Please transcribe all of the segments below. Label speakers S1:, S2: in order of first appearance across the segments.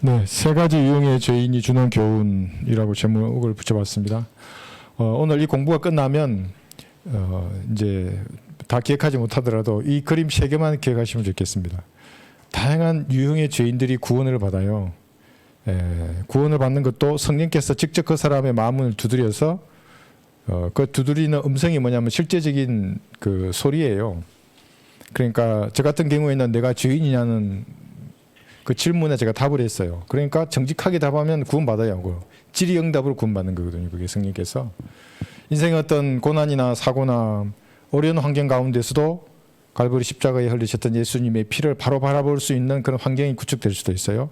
S1: 네, 세 가지 유형의 죄인이 주는 교훈이라고 제목을 붙여봤습니다. 오늘 이 공부가 끝나면 이제 다 기억하지 못하더라도 이 그림 세 개만 기억하시면 좋겠습니다. 다양한 유형의 죄인들이 구원을 받아요. 구원을 받는 것도 성령께서 직접 그 사람의 마음을 두드려서 그 두드리는 음성이 뭐냐면 실제적인 그 소리예요. 그러니까 저 같은 경우에는 내가 죄인이냐는 그 질문에 제가 답을 했어요. 그러니까 정직하게 답하면 구원받아요. 질의응답으로 구원받는 거거든요. 그게 성령께서. 인생의 어떤 고난이나 사고나 어려운 환경 가운데서도 갈보리 십자가에 흘리셨던 예수님의 피를 바로 바라볼 수 있는 그런 환경이 구축될 수도 있어요.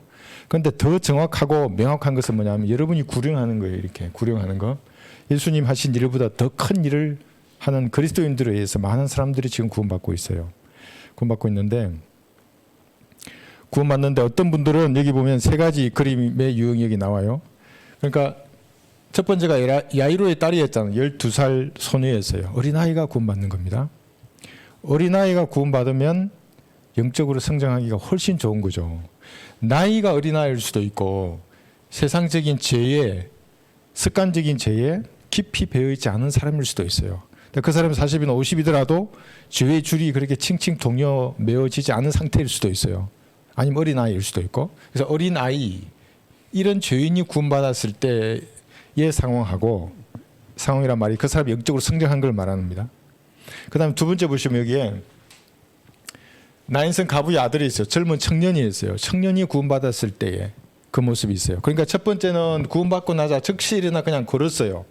S1: 그런데 더 정확하고 명확한 것은 뭐냐면 여러분이 구령하는 거예요. 이렇게 구령하는 거. 예수님 하신 일보다 더 큰 일을 하는 그리스도인들에 의해서 많은 사람들이 지금 구원받고 있어요. 구원받고 있는데 구원받는데 어떤 분들은 여기 보면 세 가지 그림의 유형이 여기 나와요. 그러니까 첫 번째가 야이로의 딸이었잖아요. 12살 소녀였어요. 어린아이가 구원받는 겁니다. 어린아이가 구원받으면 영적으로 성장하기가 훨씬 좋은 거죠. 나이가 어린아이일 수도 있고 세상적인 죄에 습관적인 죄에 깊이 배어있지 않은 사람일 수도 있어요. 그 사람이 40이나 50이더라도 죄의 줄이 그렇게 칭칭 동여 메어지지 않은 상태일 수도 있어요. 아니면 어린아이일 수도 있고. 그래서 어린아이, 이런 죄인이 구원받았을 때의 상황이란 말이 그 사람이 영적으로 성장한 걸 말합니다. 그 다음에 두 번째 보시면 여기에 나인성 가부의 아들이 있어요. 젊은 청년이 있어요. 청년이 구원받았을 때의 그 모습이 있어요. 그러니까 첫 번째는 구원받고 나자 즉시 일어나 그냥 걸었어요.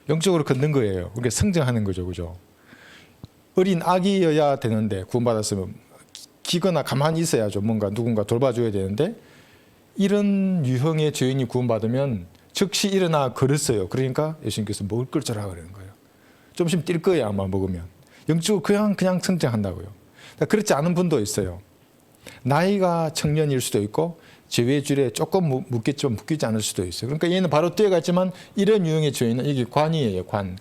S1: 영적으로 걷는 거예요. 그러니까 성장하는 거죠. 그죠? 어린 아기여야 되는데 구원받았으면 기거나 가만히 있어야죠. 뭔가 누군가 돌봐줘야 되는데 이런 유형의 죄인이 구원받으면 즉시 일어나 걸었어요. 그러니까 예수님께서 먹을 걸 주라 그러는 거예요. 좀 있으면 뛸 거예요. 아마 먹으면. 영적으로 그냥 성장한다고요. 그렇지 않은 분도 있어요. 나이가 청년일 수도 있고 죄의 줄에 조금 묶겠지만 묶이지 않을 수도 있어요. 그러니까 얘는 바로 뛰어갔지만 이런 유형의 죄인은 이게 관이에요. 관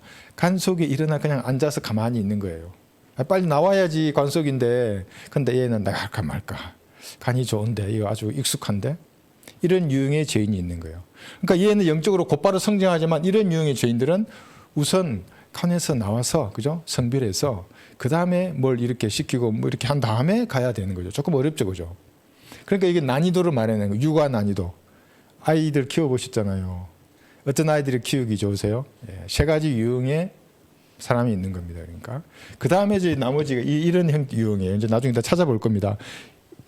S1: 속에 일어나 그냥 앉아서 가만히 있는 거예요. 빨리 나와야지 관 속인데 근데 얘는 나갈까 말까. 간이 좋은데 이거 아주 익숙한데 이런 유형의 죄인이 있는 거예요. 그러니까 얘는 영적으로 곧바로 성장하지만 이런 유형의 죄인들은 우선 칸에서 나와서 그죠? 성별해서 그 다음에 뭘 이렇게 시키고 뭐 이렇게 한 다음에 가야 되는 거죠. 조금 어렵죠, 그죠? 그러니까 이게 난이도를 말해내는 거예요. 육아 난이도. 아이들 키워보셨잖아요. 어떤 아이들이 키우기 좋으세요? 세 가지 유형의 사람이 있는 겁니다. 그러니까 그 다음에 이제 나머지가 이런 유형이에요. 이제 나중에 다 찾아볼 겁니다.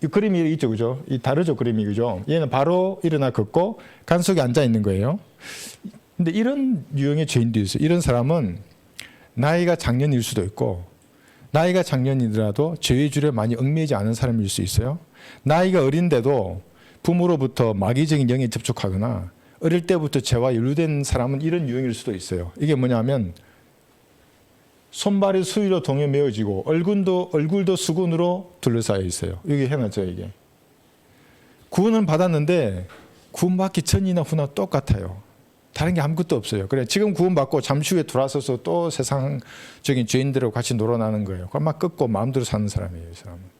S1: 이 그림이 있죠, 그죠? 이 다르죠, 그림이 그죠? 얘는 바로 일어나 걷고 간 속에 앉아 있는 거예요. 근데 이런 유형의 죄인도 있어요. 이런 사람은 나이가 장년일 수도 있고 나이가 장년이더라도 죄의 줄에 많이 얽매이지 않은 사람일 수 있어요. 나이가 어린데도 부모로부터 마귀적인 영에 접촉하거나 어릴 때부터 죄와 연루된 사람은 이런 유형일 수도 있어요. 이게 뭐냐면 손발이 수위로 동여 메어지고 얼굴도 수군으로 둘러싸여 있어요. 여기 해놨죠, 이게. 구원은 받았는데 구원받기 전이나 후나 똑같아요. 다른 게 아무것도 없어요. 그래 지금 구원받고 잠시 후에 돌아서서 또 세상적인 죄인들하고 같이 놀아나는 거예요. 그럼 막 끄고 마음대로 사는 사람이에요, 이 사람은.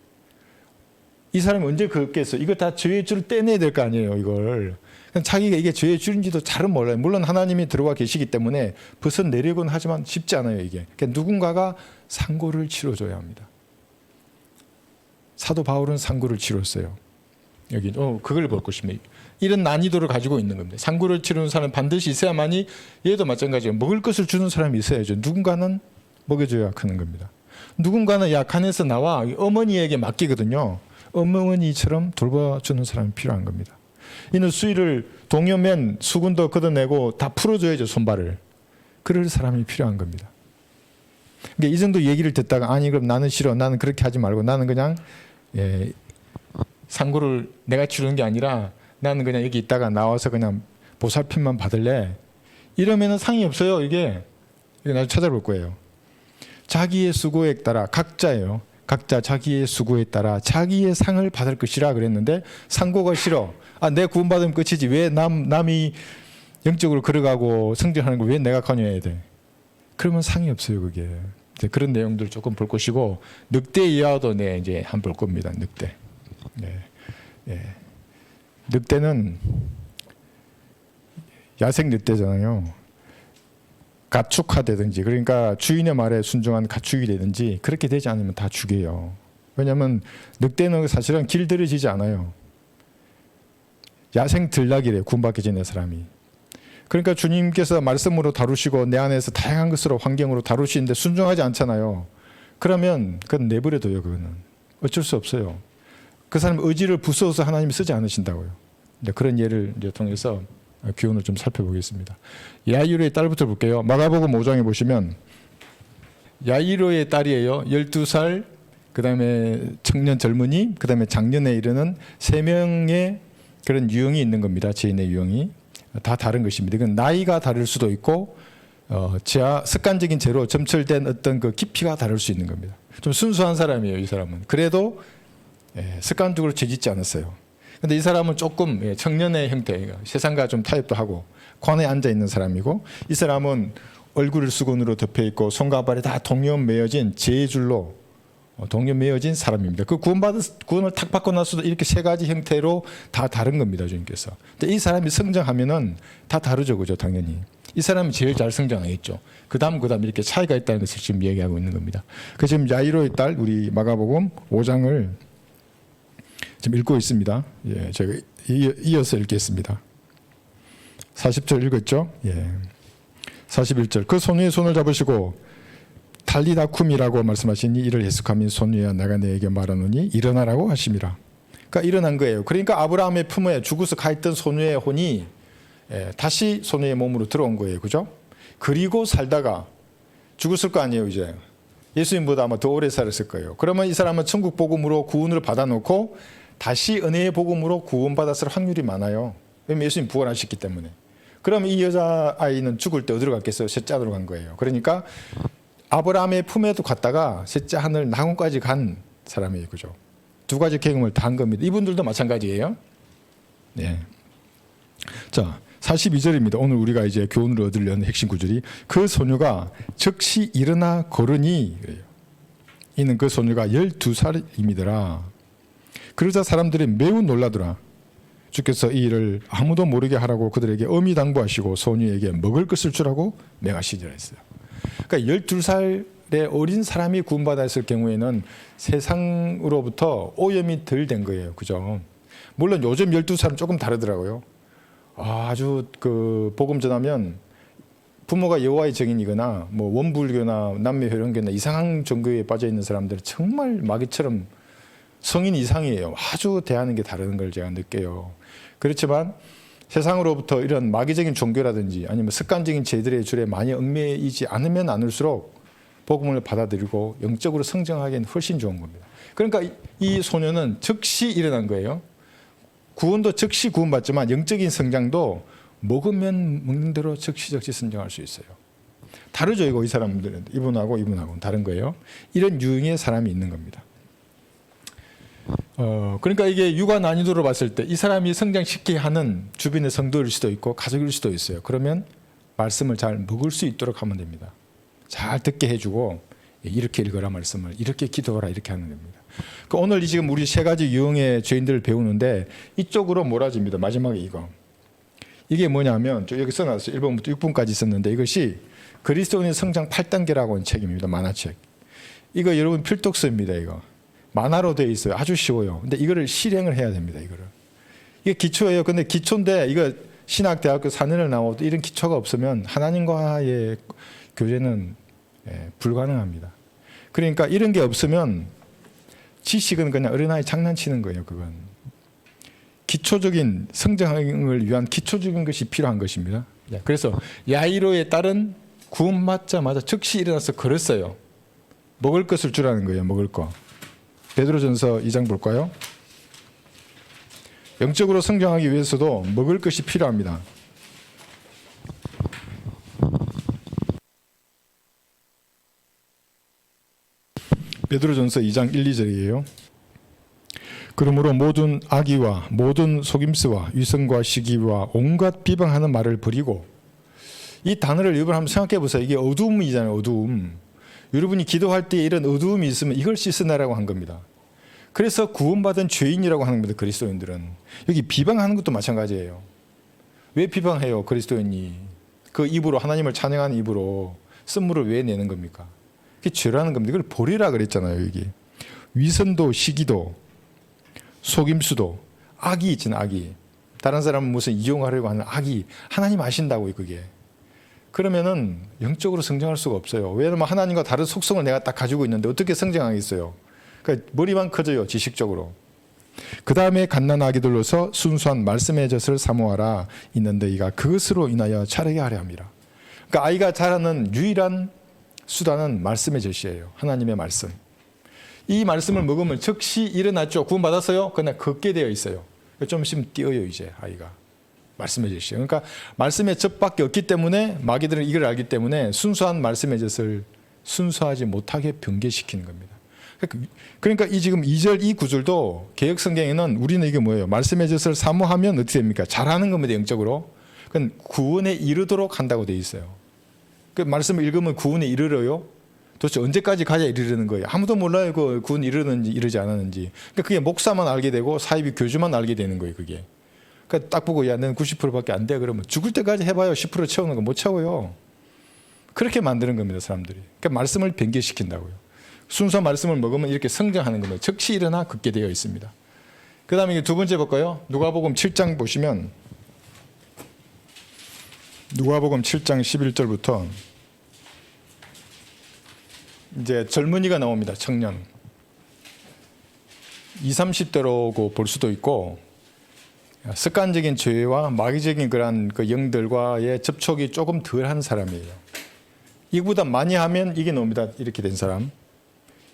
S1: 이 사람이 언제 걷겠어? 이거 다 죄의 줄을 떼내야 될 거 아니에요, 이걸. 자기가 이게 죄의 줄인지도 잘은 몰라요. 물론 하나님이 들어와 계시기 때문에 벗어내려고는 하지만 쉽지 않아요, 이게. 그러니까 누군가가 상고를 치러줘야 합니다. 사도 바울은 상고를 치렀어요. 여기 그걸 볼 것입니다. 이런 난이도를 가지고 있는 겁니다. 상고를 치르는 사람은 반드시 있어야만이 얘도 마찬가지예요. 먹을 것을 주는 사람이 있어야죠. 누군가는 먹여줘야 하는 겁니다. 누군가는 약한에서 나와 어머니에게 맡기거든요. 어머니처럼 돌봐주는 사람이 필요한 겁니다. 이는 수위를 동여맨 수군도 걷어내고 다 풀어줘야죠, 손발을. 그럴 사람이 필요한 겁니다. 그러니까 이 정도 얘기를 듣다가 아니 그럼 나는 싫어. 나는 그렇게 하지 말고 나는 그냥 상고를 내가 치르는 게 아니라 나는 그냥 여기 있다가 나와서 그냥 보살핌만 받을래. 이러면은 상이 없어요. 이게 나중에 찾아볼 거예요. 자기의 수고에 따라 각자예요. 각자 자기의 수고에 따라 자기의 상을 받을 것이라 그랬는데 상고가 싫어. 내 구원받으면 끝이지. 왜 남이 영적으로 걸어가고 성장하는 걸 왜 내가 관여해야 돼? 그러면 상이 없어요, 그게. 그런 내용들 조금 볼 것이고 늑대 이하도 이제 한번 볼 겁니다. 늑대. 네. 네. 늑대는 야생 늑대잖아요. 가축화되든지, 그러니까 주인의 말에 순종한 가축이 되든지 그렇게 되지 않으면 다 죽여요. 왜냐하면 늑대는 사실은 길들여지지 않아요. 야생 들락이래요. 구원받기 전에 사람이. 그러니까 주님께서 말씀으로 다루시고 내 안에서 다양한 것으로 환경으로 다루시는데 순종하지 않잖아요. 그러면 그건 내버려둬요. 그거는 어쩔 수 없어요. 그 사람 의지를 부수어서 하나님이 쓰지 않으신다고요. 그런 예를 이제 통해서 교훈을 좀 살펴보겠습니다. 야이로의 딸부터 볼게요. 마가복음 5장에 보시면 야이로의 딸이에요. 12살, 그 다음에 청년 젊은이, 그 다음에 장년에 이르는 3명의 그런 유형이 있는 겁니다. 죄인의 유형이. 다 다른 것입니다. 이건 나이가 다를 수도 있고 습관적인 죄로 점철된 어떤 그 깊이가 다를 수 있는 겁니다. 좀 순수한 사람이에요. 이 사람은. 그래도 습관적으로 죄짓지 않았어요. 근데 이 사람은 조금 청년의 형태, 세상과 좀 타협도 하고 관에 앉아 있는 사람이고, 이 사람은 얼굴을 수건으로 덮여 있고 손과 발이 다 동년 매어진 제줄로 동년 매어진 사람입니다. 그 구원을 탁 받고 나서도 이렇게 세 가지 형태로 다 다른 겁니다, 주님께서. 근데 이 사람이 성장하면은 다 다르죠, 그죠, 당연히. 이 사람이 제일 잘 성장하겠죠. 그다음 이렇게 차이가 있다는 것을 지금 얘기하고 있는 겁니다. 그 지금 야이로의 딸, 우리 마가복음 5장을 지금 읽고 있습니다. 예, 제가 이어서 읽겠습니다. 40절 읽었죠? 예. 41절. 그 소녀의 손을 잡으시고 탈리다쿰이라고 말씀하시니 이를 해석하면 소녀야 내가 너에게 말하노니 일어나라고 하심이라. 그러니까 일어난 거예요. 그러니까 아브라함의 품에 죽어서 가 있던 소녀의 혼이 다시 소녀의 몸으로 들어온 거예요. 그죠? 그리고 살다가 죽었을 거 아니에요, 이제. 예수님보다 아마 더 오래 살았을 거예요. 그러면 이 사람은 천국 복음으로 구원을 받아놓고 다시 은혜의 복음으로 구원받았을 확률이 많아요. 왜냐면 예수님 부활하셨기 때문에. 그럼 이 여자아이는 죽을 때 어디로 갔겠어요? 셋째 하늘로 간 거예요. 그러니까 아브라함의 품에도 갔다가 셋째 하늘 낙원까지 간 사람이에요. 그죠? 두 가지 경험을 다 한 겁니다. 이분들도 마찬가지예요. 네. 자, 42절입니다. 오늘 우리가 이제 교훈을 얻으려는 핵심 구절이 그 소녀가 즉시 일어나 걸으니 그래요. 이는 그 소녀가 12살임이더라. 그러자 사람들이 매우 놀라더라. 주께서 이 일을 아무도 모르게 하라고 그들에게 엄히 당부하시고 소녀에게 먹을 것을 주라고 명하시니라 했어요. 그러니까 12살의 어린 사람이 구원받았을 경우에는 세상으로부터 오염이 덜 된 거예요. 그죠? 물론 요즘 12살은 조금 다르더라고요. 아주 그 복음 전하면 부모가 여호와의 증인이거나 뭐 원불교나 남매혈연교나 이상한 종교에 빠져 있는 사람들은 정말 마귀처럼 성인 이상이에요. 아주 대하는 게 다른 걸 제가 느껴요. 그렇지만 세상으로부터 이런 마귀적인 종교라든지 아니면 습관적인 죄들의 줄에 많이 얽매이지 않으면 않을수록 복음을 받아들이고 영적으로 성장하기엔 훨씬 좋은 겁니다. 그러니까 이 소녀는 즉시 일어난 거예요. 구원도 즉시 구원받지만 영적인 성장도 먹으면 먹는 대로 즉시 성장할 수 있어요. 다르죠, 이거 이 사람들은. 이분하고는 다른 거예요. 이런 유형의 사람이 있는 겁니다. 그러니까 이게 육아 난이도로 봤을 때 이 사람이 성장시키게 하는 주변의 성도일 수도 있고 가족일 수도 있어요. 그러면 말씀을 잘 먹을 수 있도록 하면 됩니다. 잘 듣게 해주고 이렇게 읽어라 말씀을, 이렇게 기도하라 이렇게 하는 겁니다. 오늘 지금 우리 세 가지 유형의 죄인들을 배우는데 이쪽으로 몰아집니다. 마지막에 이게 뭐냐면 여기 써놨어요. 1번부터 6번까지 썼는데 이것이 그리스도인의 성장 8단계라고 하는 책입니다. 만화책. 이거 여러분 필독서입니다. 이거. 만화로 되어 있어요. 아주 쉬워요. 근데 이거를 실행을 해야 됩니다. 이게 기초예요. 근데 기초인데 이거 신학대학교 4년을 나와도 이런 기초가 없으면 하나님과의 교제는 불가능합니다. 그러니까 이런 게 없으면 지식은 그냥 어린아이 장난치는 거예요. 그건 기초적인 성장을 위한 기초적인 것이 필요한 것입니다. 그래서 야이로의 딸은 구원받자마자 즉시 일어나서 걸었어요. 먹을 것을 주라는 거예요. 먹을 거. 베드로전서 2장 볼까요? 영적으로 성장하기 위해서도 먹을 것이 필요합니다. 베드로전서 2장 1, 2절이에요. 그러므로 모든 악의와 모든 속임수와 위선과 시기와 온갖 비방하는 말을 버리고, 이 단어를 여러분 한번 생각해 보세요. 이게 어두움이잖아요. 어두움. 여러분이 기도할 때 이런 어두움이 있으면 이걸 씻어내라고 한 겁니다. 그래서 구원받은 죄인이라고 하는 겁니다. 그리스도인들은. 여기 비방하는 것도 마찬가지예요. 왜 비방해요? 그리스도인이 그 입으로 하나님을 찬양하는 입으로 쓴물을 왜 내는 겁니까? 그게 죄라는 겁니다. 이걸 버리라 그랬잖아요. 여기 위선도, 시기도, 속임수도, 악이 있잖아요. 악이. 다른 사람은 무슨 이용하려고 하는 악이 하나님 아신다고요. 그게. 그러면은 영적으로 성장할 수가 없어요. 왜냐하면 하나님과 다른 속성을 내가 딱 가지고 있는데 어떻게 성장하겠어요? 그러니까 머리만 커져요. 지식적으로. 그 다음에 갓난아기들로서 순수한 말씀의 젖을 사모하라 있는데 이가 그것으로 인하여 자라게 하려 합니다. 그러니까 아이가 자라는 유일한 수단은 말씀의 젖이에요. 하나님의 말씀. 이 말씀을 먹으면 즉시 일어났죠. 구원받았어요? 그냥 걷게 되어 있어요. 좀 있으면 뛰어요. 이제 아이가. 말씀의 젖이에요. 그러니까 말씀의 젖밖에 없기 때문에 마귀들은 이걸 알기 때문에 순수한 말씀의 젖을 순수하지 못하게 변개시키는 겁니다. 그러니까 이 지금 2절 이 구절도 개역 성경에는 우리는 이게 뭐예요? 말씀의 젖을 사모하면 어떻게 됩니까? 잘하는 겁니다. 영적으로. 그건 구원에 이르도록 한다고 되어 있어요. 그 말씀을 읽으면 구원에 이르러요. 도대체 언제까지 가야 이르는 거예요? 아무도 몰라요. 그 구원 이르는지 이르지 않았는지. 그러니까 그게 목사만 알게 되고 사이비 교주만 알게 되는 거예요. 그게. 그러니까 딱 보고 야, 너는 90%밖에 안 돼. 그러면 죽을 때까지 해봐요. 10% 채우는 거 못 채워요. 그렇게 만드는 겁니다. 사람들이. 그러니까 말씀을 변개시킨다고요. 순수한 말씀을 먹으면 이렇게 성장하는 겁니다. 즉시 일어나 걷게 되어 있습니다. 그 다음에 두 번째 볼까요? 누가복음 7장 보시면 누가복음 7장 11절부터 이제 젊은이가 나옵니다. 청년. 20, 30대로고 볼 수도 있고 습관적인 죄와 마귀적인 그런 그 영들과의 접촉이 조금 덜한 사람이에요. 이보다 많이 하면 이게 나옵니다. 이렇게 된 사람.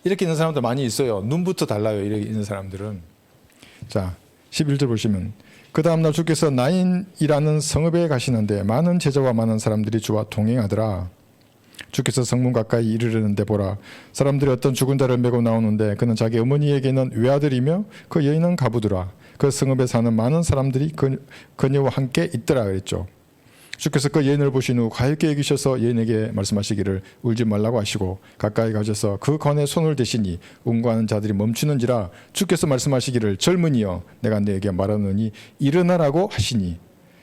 S1: 이렇게 있는 사람들 많이 있어요. 눈부터 달라요. 이렇게 있는 사람들은. 자, 11절 보시면 그 다음날 주께서 나인이라는 성읍에 가시는데 많은 제자와 많은 사람들이 주와 동행하더라. 주께서 성문 가까이 이르르는데 보라 사람들이 어떤 죽은 자를 메고 나오는데 그는 자기 어머니에게는 외아들이며 그 여인은 가부더라. 그 성읍에 사는 많은 사람들이 그녀와 함께 있더라 그랬죠. 주께서 그 여인을 보신 후 가엾게 여기셔서 여인에게 말씀하시기를 울지 말라고 하시고 가까이 가셔서 그 건에 손을 대시니 운구하는 자들이 멈추는지라 주께서 말씀하시기를 젊은이여 내가 너에게 말하노니 일어나라고 하시니.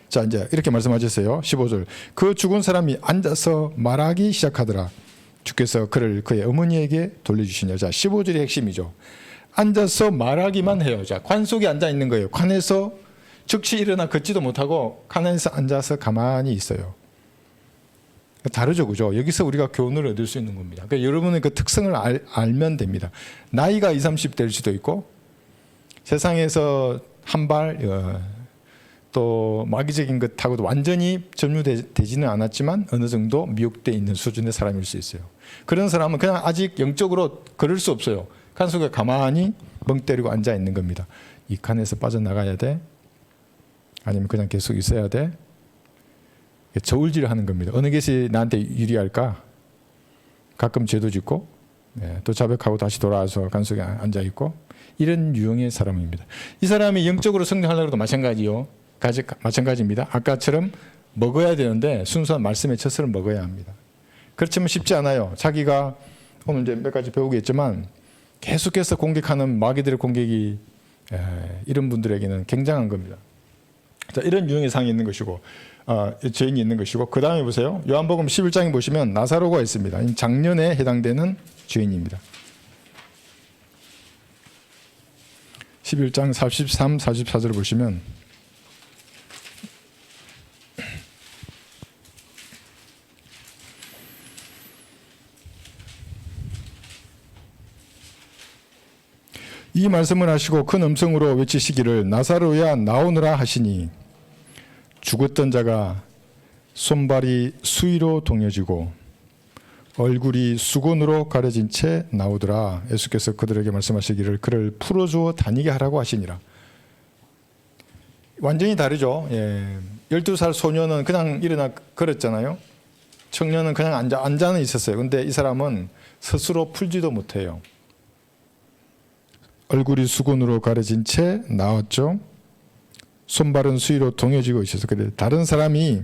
S1: 자 이제 이렇게 말씀하셨어요. 15절 그 죽은 사람이 앉아서 말하기 시작하더라. 주께서 그를 그의 어머니에게 돌려주시니. 자 15절이 핵심이죠. 앉아서 말하기만 해요. 자 관 속에 앉아 있는 거예요. 관에서 즉시 일어나 걷지도 못하고 칸에서 앉아서 가만히 있어요. 다르죠, 그죠? 여기서 우리가 교훈을 얻을 수 있는 겁니다. 그러니까 여러분의 그 특성을 알면 됩니다. 나이가 20, 30대일 수도 있고 세상에서 한 발 또 마귀적인 것하고도 완전히 점유되지는 않았지만 어느 정도 미혹되어 있는 수준의 사람일 수 있어요. 그런 사람은 그냥 아직 영적으로 걸을 수 없어요. 칸 속에 가만히 멍 때리고 앉아 있는 겁니다. 이 칸에서 빠져나가야 돼? 아니면 그냥 계속 있어야 돼? 저울질을 하는 겁니다. 어느 것이 나한테 유리할까? 가끔 죄도 짓고 또 자백하고 다시 돌아와서 간 속에 앉아있고 이런 유형의 사람입니다. 이 사람이 영적으로 성장하려고 해도 마찬가지입니다. 아까처럼 먹어야 되는데 순수한 말씀의 젖을 먹어야 합니다. 그렇지만 쉽지 않아요. 자기가 오늘 이제 몇 가지 배우겠지만 계속해서 공격하는 마귀들의 공격이 이런 분들에게는 굉장한 겁니다. 자, 이런 유형의 상이 있는 것이고 죄인이 있는 것이고 그 다음에 보세요. 요한복음 11장에 보시면 나사로가 있습니다. 장년에 해당되는 죄인입니다. 11장 43, 44절을 보시면 이 말씀을 하시고 큰 음성으로 외치시기를 나사로야 나오너라 하시니 죽었던 자가 손발이 수위로 동여지고 얼굴이 수건으로 가려진 채 나오더라. 예수께서 그들에게 말씀하시기를 그를 풀어주어 다니게 하라고 하시니라. 완전히 다르죠. 12살 소녀는 그냥 일어나 걸었잖아요. 청년은 그냥 앉아는 있었어요. 근데 이 사람은 스스로 풀지도 못해요. 얼굴이 수건으로 가려진 채 나왔죠. 손발은 수위로 동여지고 있어서 그래. 다른 사람이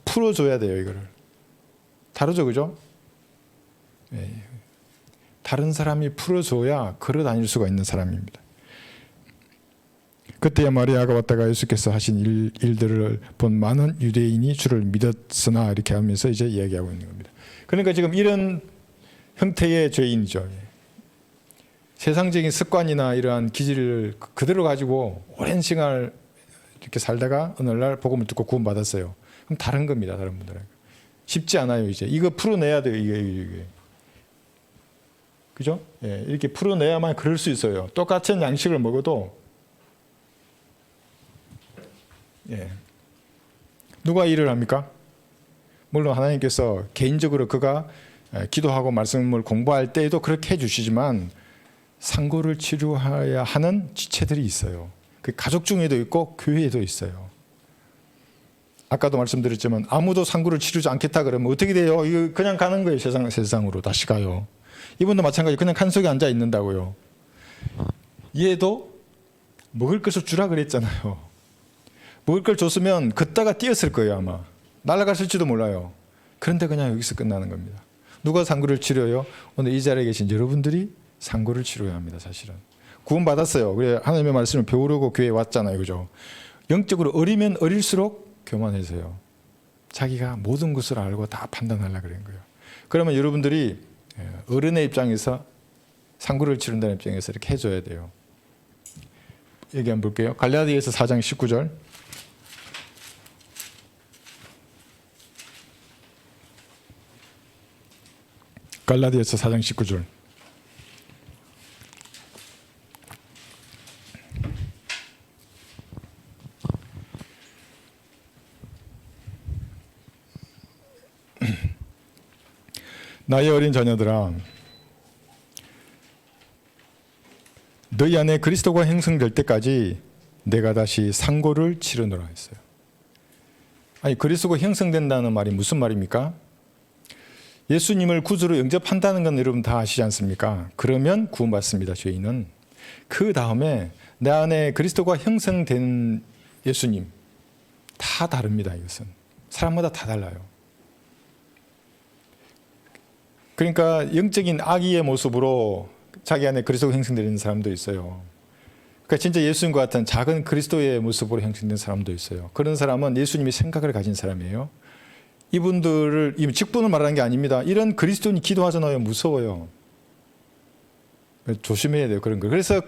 S1: 풀어줘야 돼요. 이거를. 다르죠, 그죠? 다른 사람이 풀어줘야 걸어 다닐 수가 있는 사람입니다. 그때야 마리아가 왔다가 예수께서 하신 일들을 본 많은 유대인이 주를 믿었으나 이렇게 하면서 이제 이야기하고 있는 겁니다. 그러니까 지금 이런 형태의 죄인이죠. 세상적인 습관이나 이러한 기질을 그대로 가지고 오랜 시간을 이렇게 살다가 어느 날 복음을 듣고 구원받았어요. 그럼 다른 겁니다. 다른 분들에게. 쉽지 않아요. 이제 이거 풀어내야 돼요. 이게. 그죠? 예, 이렇게 풀어내야만 그럴 수 있어요. 똑같은 양식을 먹어도 예. 누가 일을 합니까? 물론 하나님께서 개인적으로 그가 기도하고 말씀을 공부할 때에도 그렇게 해주시지만 상고를 치료해야 하는 지체들이 있어요. 그 가족 중에도 있고 교회에도 있어요. 아까도 말씀드렸지만 아무도 상고를 치르지 않겠다 그러면 어떻게 돼요? 이거 그냥 가는 거예요. 세상으로 다시 가요. 이분도 마찬가지 그냥 칸속에 앉아 있는다고요. 얘도 먹을 것을 주라 그랬잖아요. 먹을 걸 줬으면 걷다가 뛰었을 거예요. 아마 날아갔을지도 몰라요. 그런데 그냥 여기서 끝나는 겁니다. 누가 상고를 치료해요? 오늘 이 자리에 계신 여러분들이 상고를 치료해야 합니다. 사실은 구원받았어요. 그래 하나님의 말씀을 배우려고 교회에 왔잖아요. 그죠? 영적으로 어리면 어릴수록 교만해서요. 자기가 모든 것을 알고 다 판단하려고 그런 거예요. 그러면 여러분들이 어른의 입장에서 상고를 치른다는 입장에서 이렇게 해줘야 돼요. 얘기 한번 볼게요. 갈라디아서 4장 19절. 갈라디아서 4장 19절. 나의 어린 자녀들아, 너희 안에 그리스도가 형성될 때까지 내가 다시 상고를 치르노라 했어요. 아니, 그리스도가 형성된다는 말이 무슨 말입니까? 예수님을 구주로 영접한다는 건 여러분 다 아시지 않습니까? 그러면 구원받습니다. 죄인은. 그 다음에 내 안에 그리스도가 형성된 예수님, 다 다릅니다. 이것은 사람마다 다 달라요. 그러니까 영적인 아기의 모습으로 자기 안에 그리스도가 형성되는 사람도 있어요. 그러니까 진짜 예수님과 같은 작은 그리스도의 모습으로 형성된 사람도 있어요. 그런 사람은 예수님이 생각을 가진 사람이에요. 이분들을 직분을 말하는 게 아닙니다. 이런 그리스도인이 기도하잖아요. 무서워요. 조심해야 돼요. 그런 거. 그래서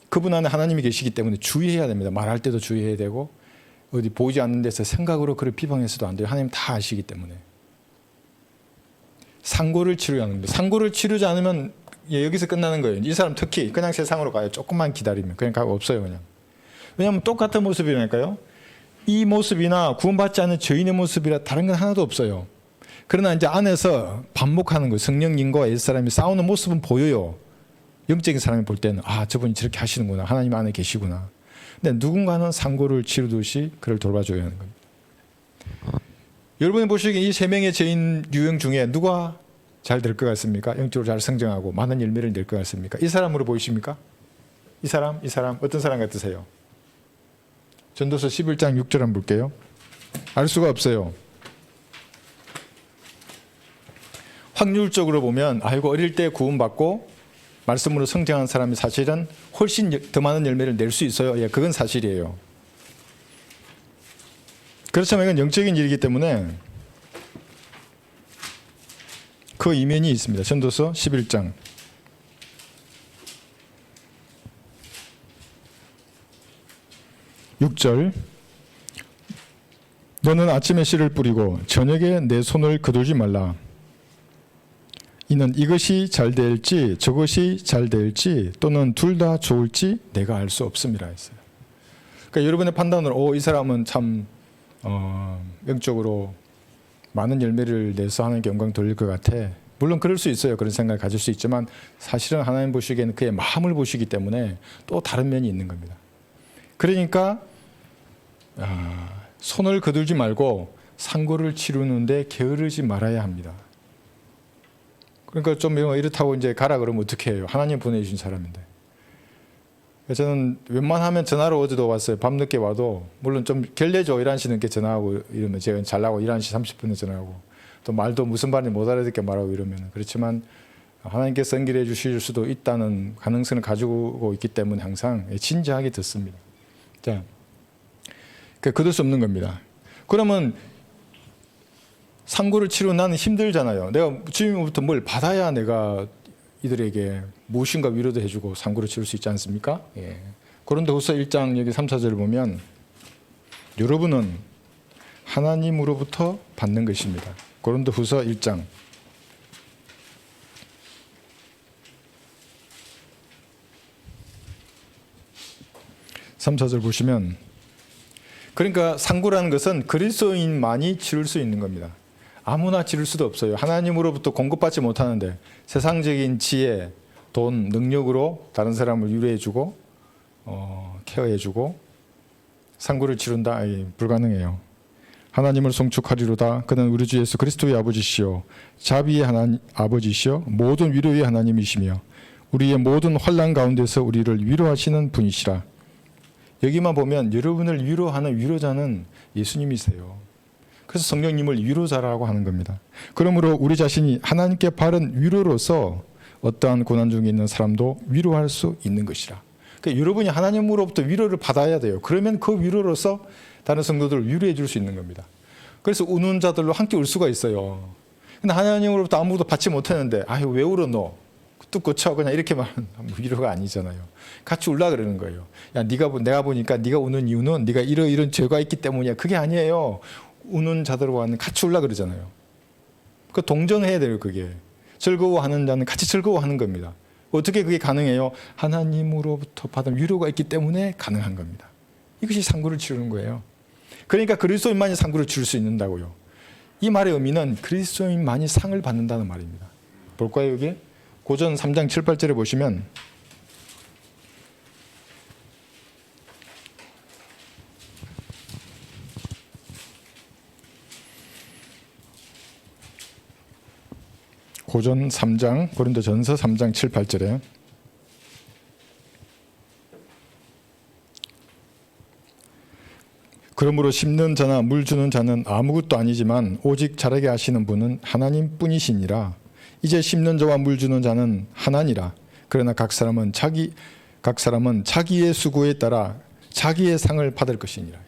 S1: 그분 안에 하나님이 계시기 때문에 주의해야 됩니다. 말할 때도 주의해야 되고 어디 보이지 않는 데서 생각으로 그를 비방해서도 안 돼요. 하나님 다 아시기 때문에. 상고를 치료해야 하는데 상고를 치르지 않으면 여기서 끝나는 거예요. 이 사람 특히 그냥 세상으로 가요. 조금만 기다리면 그냥 가고 없어요. 그냥. 왜냐하면 똑같은 모습이라니까요. 이 모습이나 구원받지 않은 죄인의 모습이라 다른 건 하나도 없어요. 그러나 이제 안에서 반복하는 거예요. 성령님과 옛사람이 싸우는 모습은 보여요. 영적인 사람이 볼 때는 아, 저분이 저렇게 하시는구나. 하나님 안에 계시구나. 근데 누군가는 상고를 치르듯이 그를 돌봐줘야 하는 겁니다. 여러분이 보시기에 이 세 명의 죄인 유형 중에 누가 잘 될 것 같습니까? 영적으로 잘 성장하고 많은 열매를 낼 것 같습니까? 이 사람으로 보이십니까? 이 사람 어떤 사람 같으세요? 전도서 11장 6절 한번 볼게요. 알 수가 없어요. 확률적으로 보면 아이고 어릴 때 구원받고 말씀으로 성장한 사람이 사실은 훨씬 더 많은 열매를 낼 수 있어요. 예, 그건 사실이에요. 그렇지만 이건 영적인 일이기 때문에 그 이면이 있습니다. 전도서 11장 6절. 너는 아침에 씨를 뿌리고 저녁에 내 손을 거두지 말라. 이는 이것이 잘 될지 저것이 잘 될지 또는 둘 다 좋을지 내가 알 수 없음이라 했어요. 그러니까 여러분의 판단으로 이 사람은 참 영적으로 많은 열매를 내서 하나님께 영광 돌릴 것 같아. 물론 그럴 수 있어요. 그런 생각을 가질 수 있지만 사실은 하나님 보시기에는 그의 마음을 보시기 때문에 또 다른 면이 있는 겁니다. 그러니까 손을 거들지 말고 상고를 치르는데 게으르지 말아야 합니다. 그러니까 좀 이렇다고 이제 가라 그러면 어떻게 해요? 하나님 보내주신 사람인데. 저는 웬만하면 전화로 어제도 왔어요. 밤늦게 와도 물론 좀 결례죠. 11시 넘게 전화하고 이러면 제가 잘나고 11시 30분에 전화하고 또 말도 무슨 말인지 못 알아듣게 말하고 이러면 그렇지만 하나님께서 연결해 주실 수도 있다는 가능성을 가지고 있기 때문에 항상 진지하게 듣습니다. 자, 거둘 수 없는 겁니다. 그러면 상고를 치르고 나는 힘들잖아요. 내가 주님으로부터 뭘 받아야 내가 이들에게 무엇인가 위로도 해주고 상고를 치를 수 있지 않습니까? 예. 고린도후서 1장 여기 3, 4절을 보면 여러분은 하나님으로부터 받는 것입니다. 고린도후서 1장 3, 4절 보시면 그러니까 상고라는 것은 그리스도인만이 치를 수 있는 겁니다. 아무나 치를 수도 없어요. 하나님으로부터 공급받지 못하는데 세상적인 지혜, 돈, 능력으로 다른 사람을 위로해주고 케어해주고 상고를 치른다? 불가능해요. 하나님을 송축하리로다. 그는 우리 주 예수 그리스도의 아버지시요 자비의 아버지시요 모든 위로의 하나님이시며 우리의 모든 환난 가운데서 우리를 위로하시는 분이시라. 여기만 보면 여러분을 위로하는 위로자는 예수님이세요. 그래서 성령님을 위로자라고 하는 겁니다. 그러므로 우리 자신이 하나님께 바른 위로로서 어떠한 고난 중에 있는 사람도 위로할 수 있는 것이라. 그러니까 여러분이 하나님으로부터 위로를 받아야 돼요. 그러면 그 위로로서 다른 성도들을 위로해 줄 수 있는 겁니다. 그래서 우는 자들로 함께 울 수가 있어요. 근데 하나님으로부터 아무것도 받지 못했는데 아유 왜 울어 너? 뚝 고쳐 그냥 이렇게 말하는 위로가 아니잖아요. 같이 울라 그러는 거예요. 야 내가 보니까 네가 우는 이유는 네가 이런 죄가 있기 때문이야. 그게 아니에요. 우는 자들과는 같이 울라 그러잖아요. 그 동정해야 돼요. 그게 즐거워하는 자는 같이 즐거워하는 겁니다. 어떻게 그게 가능해요? 하나님으로부터 받은 위로가 있기 때문에 가능한 겁니다. 이것이 상고를 치르는 거예요. 그러니까 그리스도인만이 상고를 치를 수 있는다고요. 이 말의 의미는 그리스도인만이 상을 받는다는 말입니다. 볼까요 여기? 고전 3장 7, 8절에 보시면 고전 3장 고린도전서 3장 7, 8절에 그러므로 심는 자나 물 주는 자는 아무것도 아니지만 오직 자라게 하시는 분은 하나님뿐이시니라. 이제 심는 자와 물 주는 자는 하나니라. 그러나 각 사람은 자기의 수고에 따라 자기의 상을 받을 것이니라.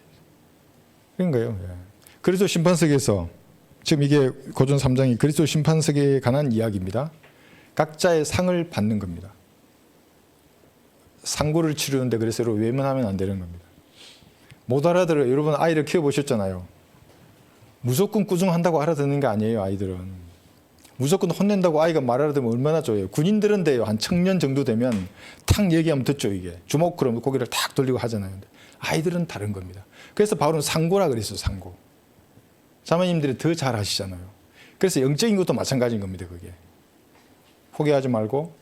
S1: 그런 거예요. 그리스도 심판석에서 지금 이게 고전 3장이 그리스도 심판석에 관한 이야기입니다. 각자의 상을 받는 겁니다. 상고를 치르는데 그래서 외면하면 안 되는 겁니다. 못 알아들어요. 여러분 아이를 키워보셨잖아요. 무조건 꾸중한다고 알아듣는 게 아니에요. 아이들은. 무조건 혼낸다고 아이가 말 알아들으면 얼마나 좋아요. 군인들은 돼요. 한 청년 정도 되면 탁 얘기하면 듣죠. 이게. 주먹 그러면 고개를 탁 돌리고 하잖아요. 근데 아이들은 다른 겁니다. 그래서 바울은 상고라 그랬어요. 상고. 자매님들이 더 잘 하시잖아요. 그래서 영적인 것도 마찬가지인 겁니다. 그게. 포기하지 말고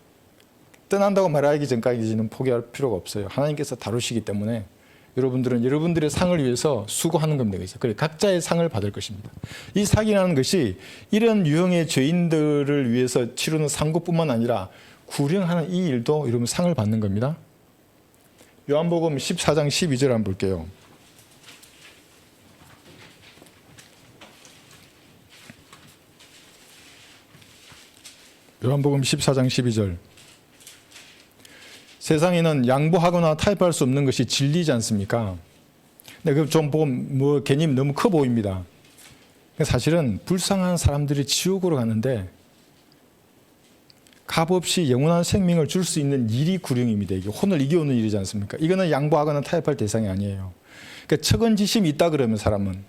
S1: 떠난다고 말하기 전까지는 포기할 필요가 없어요. 하나님께서 다루시기 때문에 여러분들은 여러분들의 상을 위해서 수고하는 겁니다. 그래 각자의 상을 받을 것입니다. 이 상이라는 것이 이런 유형의 죄인들을 위해서 치르는 상고뿐만 아니라 구령하는 이 일도 여러분 상을 받는 겁니다. 요한복음 14장 12절 한번 볼게요. 요한복음 14장 12절. 세상에는 양보하거나 타협할 수 없는 것이 진리지 않습니까? 근데 그거 좀 보면 뭐 괜히 너무 커 보입니다. 사실은 불쌍한 사람들이 지옥으로 가는데 값없이 영원한 생명을 줄 수 있는 일이 구령입니다. 이게 혼을 이겨오는 일이지 않습니까? 이거는 양보하거나 타협할 대상이 아니에요. 그러니까 척언지심이 있다 그러면 사람은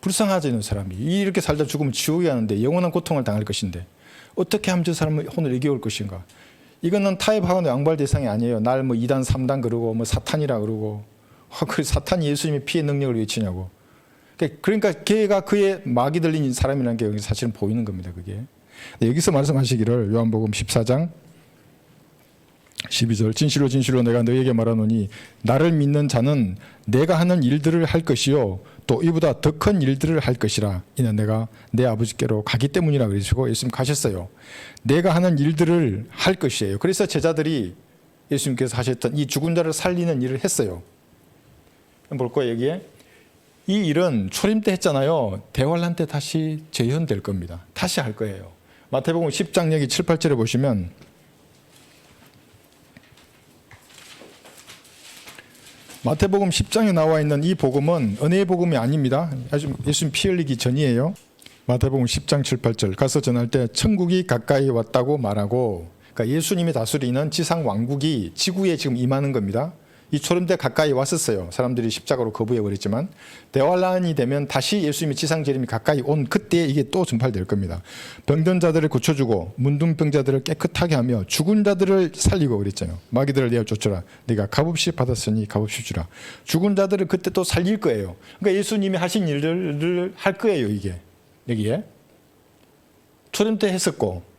S1: 불쌍하지 사람이 이렇게 살다 죽으면 지옥에 가는데 영원한 고통을 당할 것인데 어떻게 하면 저 사람은 혼을 이겨올 것인가? 이거는 타협하거나 양보할 대상이 아니에요. 날 뭐 2단, 3단 그러고 뭐 사탄이라 그러고 그 사탄이 예수님의 피의 능력을 외치냐고. 그러니까 걔가 그의 막이 들린 사람이라는 게 사실은 보이는 겁니다. 그게. 여기서 말씀하시기를 요한복음 14장 12절 진실로 진실로 내가 너에게 말하노니 나를 믿는 자는 내가 하는 일들을 할 것이요 또 이보다 더 큰 일들을 할 것이라. 이는 내가 내 아버지께로 가기 때문이라 그러시고 예수님 가셨어요. 내가 하는 일들을 할 것이에요. 그래서 제자들이 예수님께서 하셨던 이 죽은 자를 살리는 일을 했어요. 볼 거예요. 여기에 이 일은 초림 때 했잖아요. 대환란 때 다시 재현될 겁니다. 다시 할 거예요. 마태복음 10장 여기 7, 8절에 보시면 마태복음 10장에 나와 있는 이 복음은 은혜의 복음이 아닙니다. 아주 예수님 피 흘리기 전이에요. 마태복음 10장 7, 8절 가서 전할 때 천국이 가까이 왔다고 말하고, 그러니까 예수님이 다스리는 지상 왕국이 지구에 지금 임하는 겁니다. 이 초림때 가까이 왔었어요. 사람들이 십자가로 거부해버렸지만 대환란이 되면 다시 예수님의 지상 재림이 가까이 온 그때 이게 또 전파될 겁니다. 병든 자들을 고쳐주고 문둥병자들을 깨끗하게 하며 죽은 자들을 살리고 그랬잖아요. 마귀들을 내어 쫓으라. 네가 값없이 받았으니 값없이 주라. 죽은 자들을 그때 또 살릴 거예요. 그러니까 예수님이 하신 일들을 할 거예요. 이게 여기에 초림 때 했었고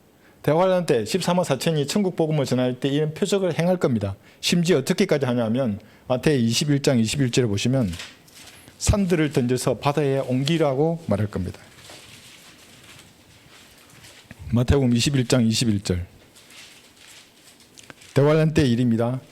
S1: 대환란 때 14만 4천이 천국 복음을 전할 때 이런 표적을 행할 겁니다. 심지어 어떻게까지 하냐면 마태 21장 21절에 보시면 산들을 던져서 바다에 옮기라고 말할 겁니다. 마태복음 21장 21절. 대환란 때 일입니다.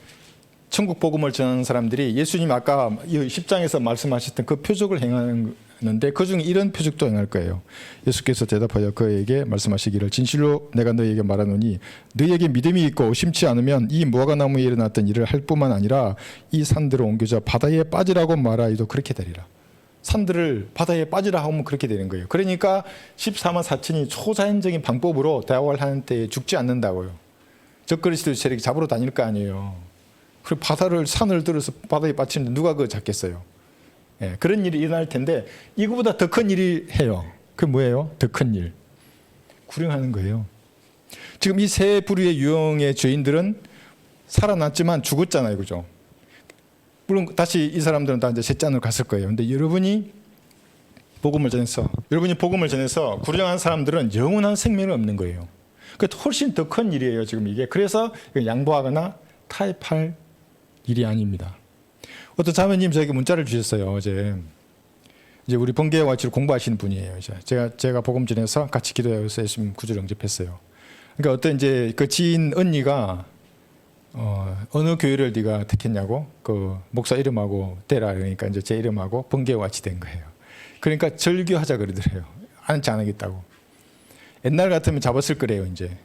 S1: 천국 복음을 전하는 사람들이 예수님 아까 10장에서 말씀하셨던 그 표적을 행하는데 그중에 이런 표적도 행할 거예요. 예수께서 대답하여 그에게 말씀하시기를 진실로 내가 너에게 말하노니 너에게 믿음이 있고 의심치 않으면 이 무화과나무에 일어났던 일을 할 뿐만 아니라 이 산들을 옮겨져 바다에 빠지라고 말하여도 그렇게 되리라. 산들을 바다에 빠지라 하면 그렇게 되는 거예요. 그러니까 14만 4천이 초자연적인 방법으로 대화를 하는 때에 죽지 않는다고요. 적그리스도 세력이 잡으러 다닐 거 아니에요. 그리고 바다를 산을 들어서 바다에 빠지는데 누가 그거 잡겠어요. 예, 그런 일이 일어날 텐데 이거보다 더 큰 일이 해요. 그게 뭐예요? 더 큰 일. 구령하는 거예요. 지금 이 세 부류의 유형의 죄인들은 살아났지만 죽었잖아요. 그죠? 물론 다시 이 사람들은 다 이제 셋째 안으로 갔을 거예요. 근데 여러분이 복음을 전해서 구령한 사람들은 영원한 생명이 없는 거예요. 그러니까 훨씬 더 큰 일이에요. 지금 이게. 그래서 양보하거나 타협할 일이 아닙니다. 어떤 자매님 저에게 문자를 주셨어요. 어제 이제 우리 번개와 와치를 공부하시는 분이에요. 이제 제가 복음 전해서 같이 기도해서 예수님 구주를 영접했어요. 그러니까 어떤 이제 그 지인 언니가 어느 교회를 네가 택했냐고 그 목사 이름하고 대라 그러니까 이제 제 이름하고 번개와 와치 된 거예요. 그러니까 절교하자 그러더래요. 안 하겠다고. 옛날 같으면 잡았을 거래요 이제.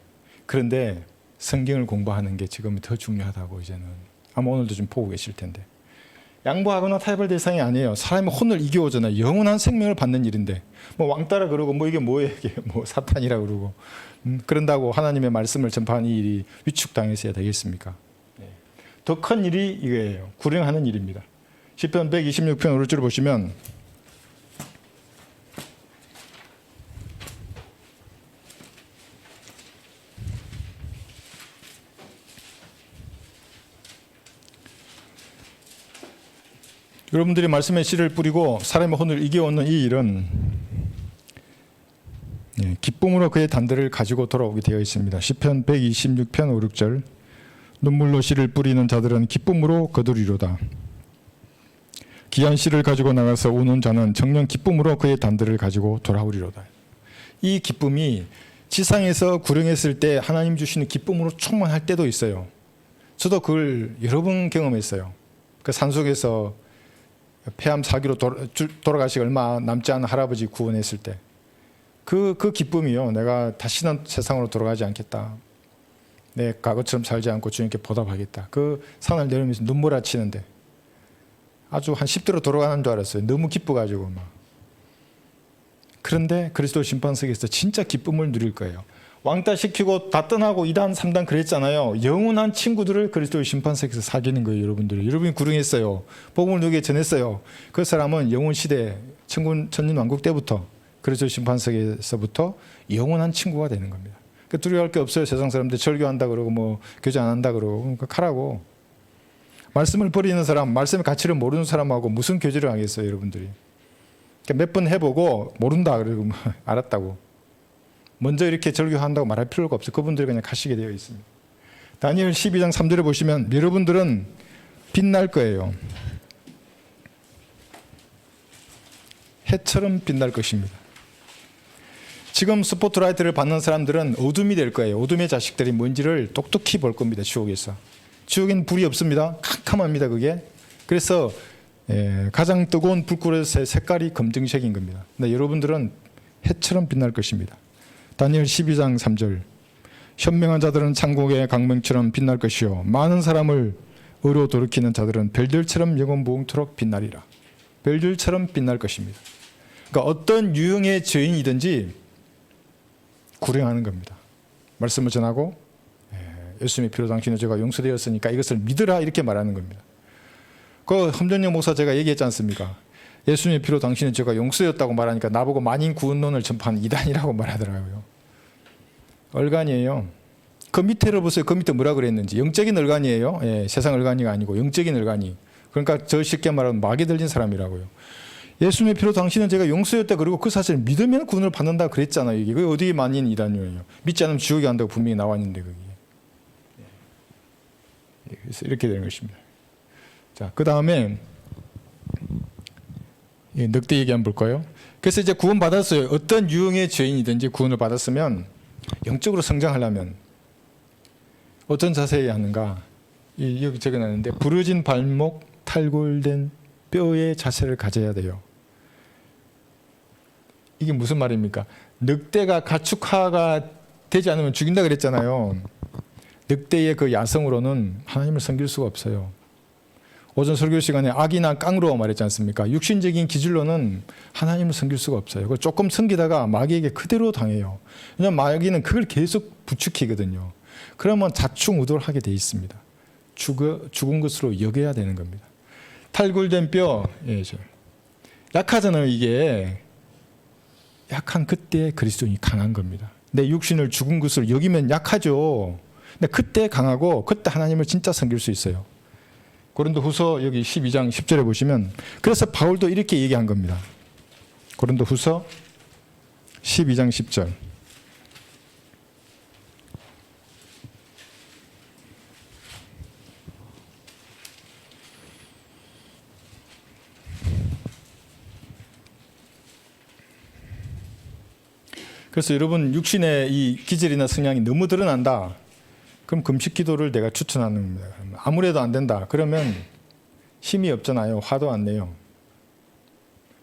S1: 그런데 성경을 공부하는 게 지금 더 중요하다고 이제는 아마 오늘도 좀 보고 계실 텐데 양보하거나 타협할 대상이 아니에요. 사람의 혼을 이겨오잖아요. 영원한 생명을 받는 일인데 뭐 왕따라 그러고 뭐 이게 뭐예요 이게 뭐 사탄이라 그러고 그런다고 하나님의 말씀을 전파하는 이 일이 위축당해서야 되겠습니까? 더 큰 일이 이거예요. 구령하는 일입니다. 시편 126편 5절을 보시면 여러분들이 말씀에 씨를 뿌리고 사람의 혼을 이겨오는 이 일은 기쁨으로 그의 단들을 가지고 돌아오게 되어 있습니다. 시편 126편 5, 6절 눈물로 씨를 뿌리는 자들은 기쁨으로 거두리로다. 귀한 씨를 가지고 나가서 우는 자는 정녕 기쁨으로 그의 단들을 가지고 돌아오리로다. 이 기쁨이 지상에서 구령했을 때 하나님 주시는 기쁨으로 충만할 때도 있어요. 저도 그걸 여러 번 경험했어요. 그 산속에서 폐암 사기로 돌아가시기 얼마 남지 않은 할아버지 구원했을 때 그 기쁨이요. 내가 다시는 세상으로 돌아가지 않겠다. 내 과거처럼 살지 않고 주님께 보답하겠다. 그 산을 내리면서 눈물아치는데 아주 한 10대로 돌아가는 줄 알았어요. 너무 기뻐가지고 막. 그런데 그리스도 심판석에서 진짜 기쁨을 누릴 거예요. 왕따 시키고 다 떠나고 2단 3단 그랬잖아요. 영원한 친구들을 그리스도의 심판석에서 사귀는 거예요. 여러분이 구령했어요. 복음을 누구에게 전했어요. 그 사람은 영원 시대 천년 왕국 때부터 그리스도의 심판석에서부터 영원한 친구가 되는 겁니다. 그러니까 두려워할 게 없어요. 세상 사람들 절교한다 그러고 뭐 교제 안 한다 그러고 그러니까 가라고. 말씀을 버리는 사람, 말씀의 가치를 모르는 사람하고 무슨 교제를 하겠어요. 여러분들이. 그러니까 몇 번 해보고 모른다 그러고 알았다고. 먼저 이렇게 절교한다고 말할 필요가 없어요. 그분들이 그냥 가시게 되어 있습니다. 다니엘 12장 3절에 보시면 여러분들은 빛날 거예요. 해처럼 빛날 것입니다. 지금 스포트라이트를 받는 사람들은 어둠이 될 거예요. 어둠의 자식들이 뭔지를 똑똑히 볼 겁니다. 지옥에서. 지옥에는 불이 없습니다. 캄캄합니다. 그게. 그래서 가장 뜨거운 불꽃의 색깔이 검정색인 겁니다. 근데 여러분들은 해처럼 빛날 것입니다. 다니엘 12장 3절 현명한 자들은 창국의 강명처럼 빛날 것이요 많은 사람을 의로 돌이키는 자들은 별들처럼 영원 무궁토록 빛나리라. 별들처럼 빛날 것입니다. 그러니까 어떤 유형의 죄인이든지 구령하는 겁니다. 말씀을 전하고 예수님의 피로 당신의 죄가 용서되었으니까 이것을 믿으라 이렇게 말하는 겁니다. 그 험전영 목사 제가 얘기했지 않습니까? 예수님의 피로 당신의 죄가 용서였다고 말하니까 나보고 만인 구원론을 전파하는 이단이라고 말하더라고요. 얼간이에요. 그 밑에를 보세요. 그 밑에 뭐라 그랬는지. 영적인 얼간이에요. 세상 얼간이가 아니고 영적인 얼간이. 그러니까 저 쉽게 말하면 마귀 들린 사람이라고요. 예수님의 피로 당신은 제가 용서였다 그리고 그 사실을 믿으면 구원을 받는다 그랬잖아요. 이게 그게 어디 만인 이단이에요. 믿지 않으면 지옥에 간다고 분명히 나와 있는데 그게. 그래서 이렇게 되는 것입니다. 자, 그 다음에 늑대 얘기 한번 볼까요? 그래서 이제 구원 받았어요. 어떤 유형의 죄인이든지 구원을 받았으면 영적으로 성장하려면 어떤 자세에 하는가? 여기 적어놨는데 부러진 발목, 탈골된 뼈의 자세를 가져야 돼요. 이게 무슨 말입니까? 늑대가 가축화가 되지 않으면 죽인다 그랬잖아요. 늑대의 그 야성으로는 하나님을 섬길 수가 없어요. 오전 설교 시간에 악이나 깡으로 말했지 않습니까? 육신적인 기질로는 하나님을 섬길 수가 없어요. 조금 섬기다가 마귀에게 그대로 당해요. 왜냐하면 마귀는 그걸 계속 부추기거든요. 그러면 자충우돌 하게 돼 있습니다. 죽은 것으로 여겨야 되는 겁니다. 탈골된 뼈, 약하잖아요. 이게 약한 그때 그리스도인이 강한 겁니다. 내 육신을 죽은 것으로 여기면 약하죠. 근데 그때 강하고 그때 하나님을 진짜 섬길 수 있어요. 고린도후서 여기 12장 10절에 보시면 그래서 바울도 이렇게 얘기한 겁니다. 고린도후서 12장 10절. 그래서 여러분 육신의 이 기질이나 성향이 너무 드러난다. 그럼 금식 기도를 내가 추천하는 겁니다. 아무래도 안 된다. 그러면 힘이 없잖아요. 화도 안 내요.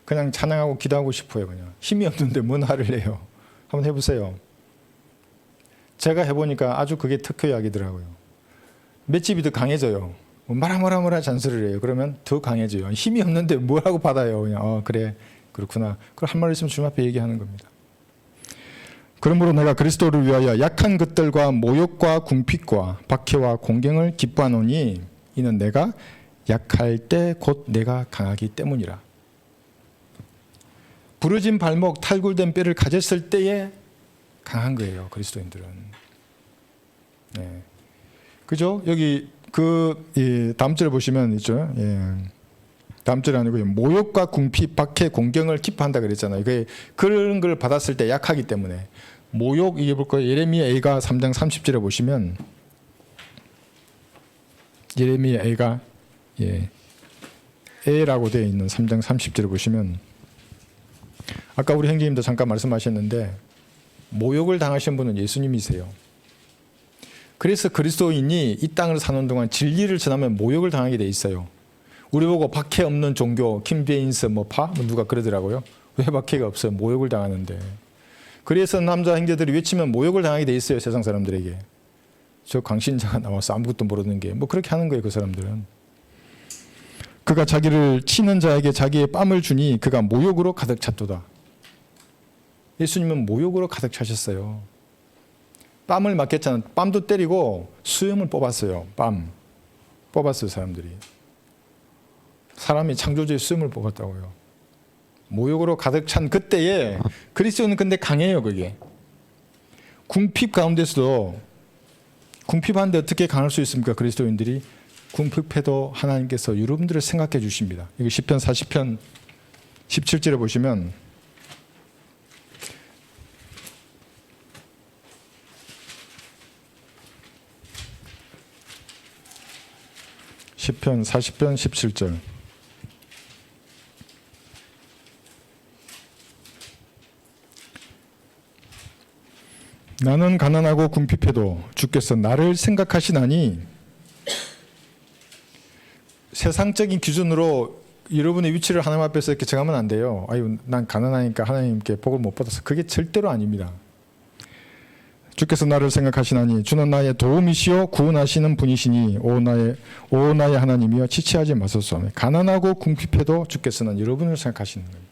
S1: 그냥 찬양하고 기도하고 싶어요. 그냥 힘이 없는데 뭔 화를 내요. 한번 해보세요. 제가 해보니까 아주 그게 특효약이더라고요. 맷집이 더 강해져요. 뭐라 잔소리를 해요. 그러면 더 강해져요. 힘이 없는데 뭐라고 받아요. 그냥 그래 그렇구나. 그걸 한 말 있으면 주님 앞에 얘기하는 겁니다. 그러므로 내가 그리스도를 위하여 약한 것들과 모욕과 궁핍과 박해와 공경을 기뻐하노니 이는 내가 약할 때 곧 내가 강하기 때문이라. 부러진 발목, 탈골된 뼈를 가졌을 때에 강한 거예요. 그리스도인들은. 네. 그죠? 여기 다음 절에 보시면 있죠. 다음 절이 아니고 모욕과 궁핍, 박해, 공경을 기뻐한다 그랬잖아요. 그런 걸 받았을 때 약하기 때문에. 모욕 이게 볼 거예요. 예레미야 A가 3장 30절에 보시면 예레미야 A가 A라고 되어 있는 3장 30절에 보시면 아까 우리 형제님도 잠깐 말씀하셨는데 모욕을 당하신 분은 예수님이세요. 그래서 그리스도인이 이 땅을 사는 동안 진리를 전하면 모욕을 당하게 돼 있어요. 우리 보고 박해 없는 종교, 킴베인스 누가 그러더라고요. 왜 박해가 없어요? 모욕을 당하는데. 그래서 남자 형제들이 외치면 모욕을 당하게 돼 있어요. 세상 사람들에게. 저 광신자가 나와서 아무것도 모르는 게 그렇게 하는 거예요. 그 사람들은. 그가 자기를 치는 자에게 자기의 뺨을 주니 그가 모욕으로 가득 찼도다. 예수님은 모욕으로 가득 차셨어요. 뺨을 맞겠잖아요. 뺨도 때리고 수염을 뽑았어요. 뺨. 뽑았어요. 사람들이. 사람이 창조주의 수염을 뽑았다고요. 모욕으로 가득 찬 그때에 그리스도는 근데 강해요. 그게. 궁핍 가운데서도 궁핍한데 어떻게 강할 수 있습니까? 그리스도인들이 궁핍해도 하나님께서 여러분들을 생각해 주십니다. 여기 시편 40편 17절에 보시면 시편 40편 17절 나는 가난하고 궁핍해도 주께서 나를 생각하시나니 세상적인 기준으로 여러분의 위치를 하나님 앞에서 이렇게 정하면 안 돼요. 아유, 난 가난하니까 하나님께 복을 못 받아서 그게 절대로 아닙니다. 주께서 나를 생각하시나니 주는 나의 도움이시요 구원하시는 분이시니 오 나의 하나님이여 지체하지 마소서. 가난하고 궁핍해도 주께서는 여러분을 생각하시는 거예요.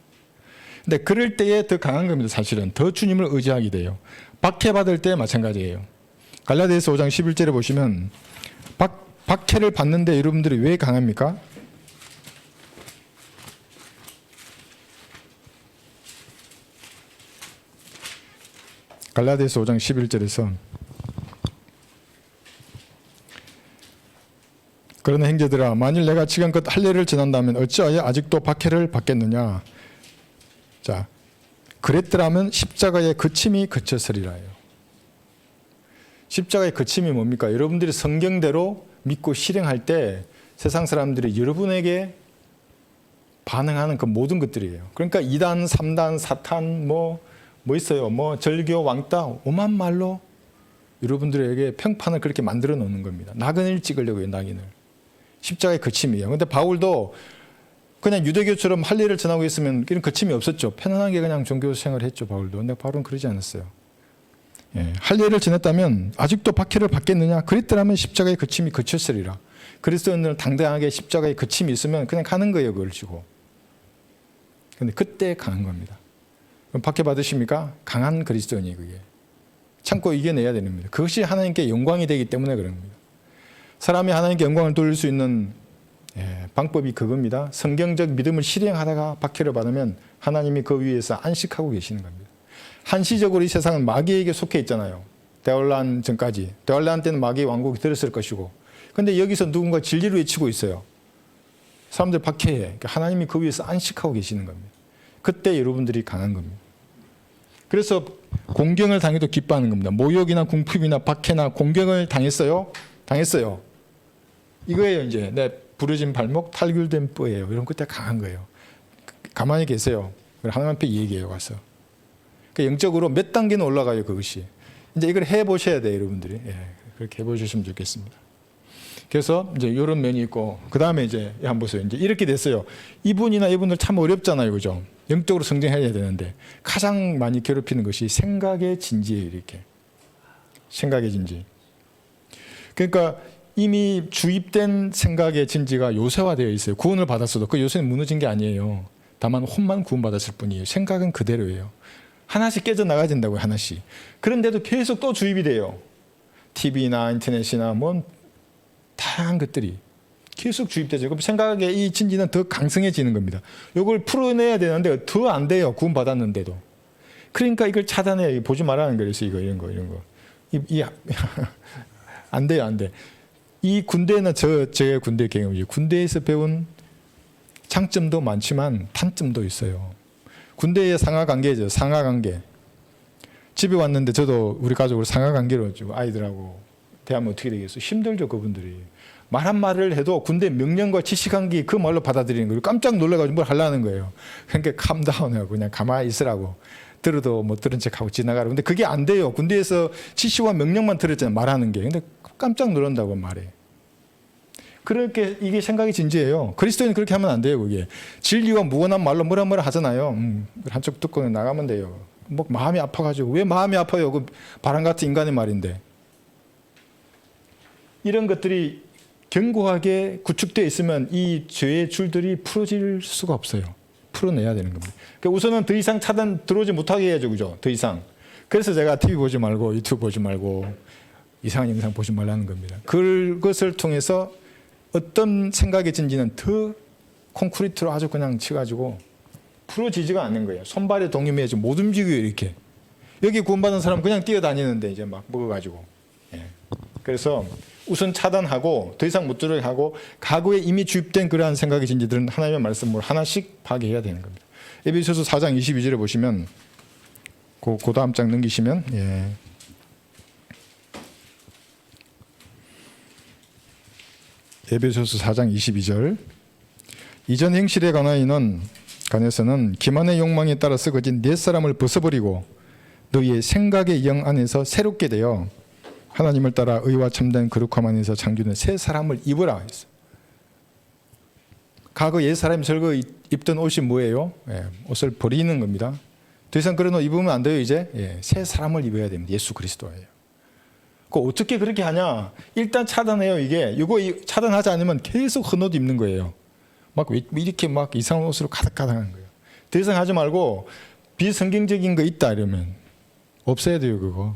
S1: 근데 그럴 때에 더 강한 겁니다. 사실은 더 주님을 의지하게 돼요. 박해받을 때 마찬가지예요. 갈라디아서 5장 11절에 보시면 박해를 받는데 여러분들이 왜 강합니까? 갈라디아서 5장 11절에서 그러나 형제들아 만일 내가 지금껏 할례를 지난다면 어찌하여 아직도 박해를 받겠느냐. 자, 그랬더라면 십자가의 그침이 그쳤으리라요. 십자가의 그침이 뭡니까? 여러분들이 성경대로 믿고 실행할 때 세상 사람들이 여러분에게 반응하는 그 모든 것들이에요. 그러니까 2단, 3단, 사탄 뭐 있어요? 절교, 왕따, 오만 말로 여러분들에게 평판을 그렇게 만들어 놓는 겁니다. 낙인을 찍으려고요, 낙인을. 십자가의 거침이에요. 근데 바울도 그냥 유대교처럼 할례를 전하고 있으면 이런 거침이 없었죠. 편안하게 그냥 종교 생활을 했죠, 바울도. 근데 바울은 그러지 않았어요. 예, 할례를 지냈다면 아직도 박해를 받겠느냐? 그랬더라면 십자가의 거침이 그쳤으리라. 그리스도인들은 당당하게 십자가의 거침이 있으면 그냥 가는 거예요, 그걸 지고. 근데 그때 강한 겁니다. 그럼 박해 받으십니까? 강한 그리스도인이 그게. 참고 이겨내야 되는 겁니다. 그것이 하나님께 영광이 되기 때문에 그런 겁니다. 사람이 하나님께 영광을 돌릴 수 있는 방법이 그겁니다. 성경적 믿음을 실행하다가 박해를 받으면 하나님이 그 위에서 안식하고 계시는 겁니다. 한시적으로 이 세상은 마귀에게 속해 있잖아요. 데올란 전까지. 데올란 때는 마귀의 왕국이 들었을 것이고. 그런데 여기서 누군가 진리를 외치고 있어요. 사람들 박해해. 그러니까 하나님이 그 위에서 안식하고 계시는 겁니다. 그때 여러분들이 강한 겁니다. 그래서 공경을 당해도 기뻐하는 겁니다. 모욕이나 궁핍이나 박해나 공경을 당했어요. 이거예요. 이제 내 부러진 발목, 탈귤된 뼈예요. 이런 그때 강한 거예요. 가만히 계세요. 하나님 앞에 얘기해요. 가서. 그러니까 영적으로 몇 단계는 올라가요. 그것이. 이제 이걸 해보셔야 돼요. 여러분들이. 그렇게 해보셨으면 좋겠습니다. 그래서 이제 이런 면이 있고, 그 다음에 이제 한번 보세요. 이제 이렇게 됐어요. 이분이나 이분들 참 어렵잖아요. 그죠? 영적으로 성장해야 되는데 가장 많이 괴롭히는 것이 생각의 진지예요. 이렇게. 생각의 진지. 그러니까 이미 주입된 생각의 진지가 요새화되어 있어요. 구원을 받았어도 그 요새는 무너진 게 아니에요. 다만 혼만 구원받았을 뿐이에요. 생각은 그대로예요. 하나씩 깨져나가야 된다고요. 하나씩. 그런데도 계속 또 주입이 돼요. TV나 인터넷이나 다양한 것들이 계속 주입되죠. 그럼 생각의 이 진지는 더 강성해지는 겁니다. 이걸 풀어내야 되는데 더 안 돼요. 구원받았는데도. 그러니까 이걸 차단해요. 보지 말라는 거예요. 이런 거. 안 돼요. 안 돼. 이 군대는 제 군대 경험이죠. 군대에서 배운 장점도 많지만 단점도 있어요. 군대의 상하관계죠. 상하관계. 집에 왔는데 저도 우리 가족을 상하관계로 아이들하고 대하면 어떻게 되겠어요? 힘들죠. 그분들이. 말 한마디를 해도 군대 명령과 지시관계 그 말로 받아들이는 거예요. 깜짝 놀라가지고 뭘 하려는 거예요. 그러니까 캄다운하고 그냥 가만히 있으라고. 들어도 못 들은 척하고 지나가라고. 근데 그게 안 돼요. 군대에서 지시와 명령만 들었잖아요. 말하는 게. 근데 깜짝 놀란다고 말해. 그렇게 이게 생각이 진지해요. 그리스도인은 그렇게 하면 안 돼요. 그게. 진리와 무관한 말로 뭐라 하잖아요. 한쪽 듣고 나가면 돼요. 마음이 아파가지고. 왜 마음이 아파요? 그 바람 같은 인간의 말인데. 이런 것들이 견고하게 구축되어 있으면 이 죄의 줄들이 풀어질 수가 없어요. 풀어내야 되는 겁니다. 그러니까 우선은 더 이상 차단 들어오지 못하게 해야죠. 그죠? 더 이상. 그래서 제가 TV 보지 말고 유튜브 보지 말고 이상한 영상 보지 말라는 겁니다. 그것을 통해서 어떤 생각의 진지는 더 콘크리트로 아주 그냥 치가지고 풀어지지가 않는 거예요. 손발에 동요매지 못 움직여요. 이렇게. 여기 구원받은 사람은 그냥 뛰어다니는데 이제 막 먹어가지고. 그래서 우선 차단하고 더 이상 못 들어게 하고 과거에 이미 주입된 그러한 생각의 진지들은 하나님의 말씀을 하나씩 파괴해야 되는 겁니다. 에베소서 4장 22절에 보시면 그 다음 장 넘기시면 에베소서 4장 22절 이전 행실에 관해서는 기만의 욕망에 따라 썩어진 옛 사람을 벗어버리고 너희의 생각의 영 안에서 새롭게 되어 하나님을 따라 의와 참된 거룩함 안에서 창조된 새 사람을 입으라 했어요. 과거 옛 사람이 절거 입던 옷이 뭐예요? 옷을 버리는 겁니다. 더 이상 그런 옷 입으면 안 돼요. 이제 새 사람을 입어야 됩니다. 예수 그리스도예요. 그 어떻게 그렇게 하냐? 일단 차단해요. 이거 차단하지 않으면 계속 헌옷 입는 거예요. 막 이렇게 막 이상한 옷으로 가득가득한 거예요. 더 이상 하지 말고 비성경적인 거 있다 이러면 없애야 돼요. 그거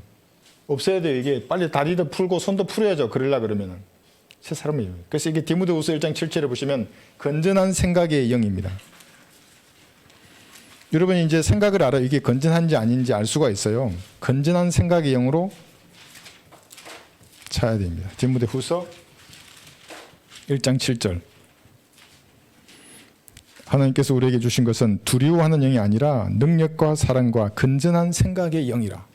S1: 없애야 돼요. 이게 빨리 다리도 풀고 손도 풀어야죠. 그러려 그러면은 새 사람이에요. 그래서 이게 디모데후서 1장 7절에 보시면 건전한 생각의 영입니다. 여러분이 이제 생각을 알아 이게 건전한지 아닌지 알 수가 있어요. 건전한 생각의 영으로 차야 됩니다. 디모데후서 1장 7절. 하나님께서 우리에게 주신 것은 두려워하는 영이 아니라 능력과 사랑과 건전한 생각의 영이라.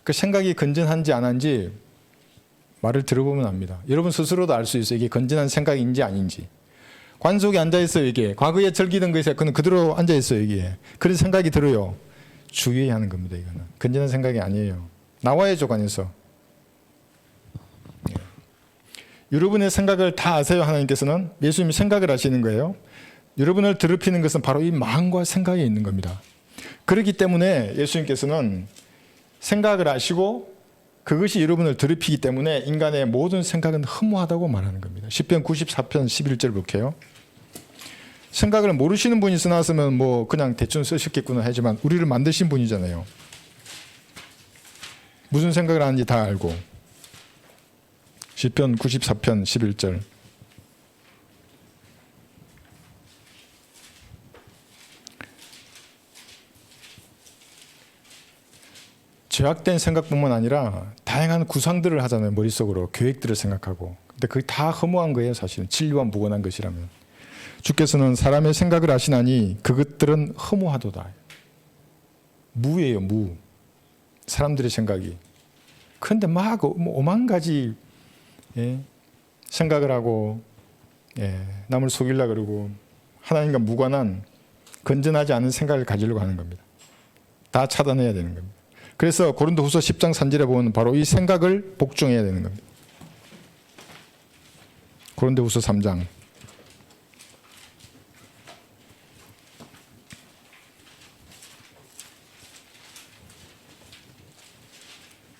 S1: 그 생각이 건전한지 안 한지 말을 들어보면 압니다. 여러분 스스로도 알 수 있어요. 이게 건전한 생각인지 아닌지. 관 속에 앉아있어요. 이게 과거에 즐기던 것에 그는 그대로 앉아있어요. 이게 그런 생각이 들어요. 주의해야 하는 겁니다. 이거는 건전한 생각이 아니에요. 나와야죠. 관에서. 여러분의 생각을 다 아세요. 하나님께서는 예수님이 생각을 하시는 거예요. 여러분을 더럽히는 것은 바로 이 마음과 생각에 있는 겁니다. 그렇기 때문에 예수님께서는 생각을 아시고 그것이 여러분을 더럽히기 때문에 인간의 모든 생각은 허무하다고 말하는 겁니다. 시편 94편 11절 볼게요. 생각을 모르시는 분이 써놨으면 뭐 그냥 대충 쓰셨겠구나 하지만 우리를 만드신 분이잖아요. 무슨 생각을 하는지 다 알고. 시편 94편 11절. 죄악된 생각뿐만 아니라 다양한 구상들을 하잖아요. 머릿속으로 계획들을 생각하고. 근데 그게 다 허무한 거예요. 사실은 진리와 무관한 것이라면. 주께서는 사람의 생각을 아시나니 그것들은 허무하도다. 무예요. 무. 사람들의 생각이. 그런데 막 오만 가지 생각을 하고 남을 속이려고 그러고 하나님과 무관한 건전하지 않은 생각을 가지려고 하는 겁니다. 다 차단해야 되는 겁니다. 그래서 고린도후서 10장 3절에 보면 바로 이 생각을 복종해야 되는 겁니다. 고린도후서 3장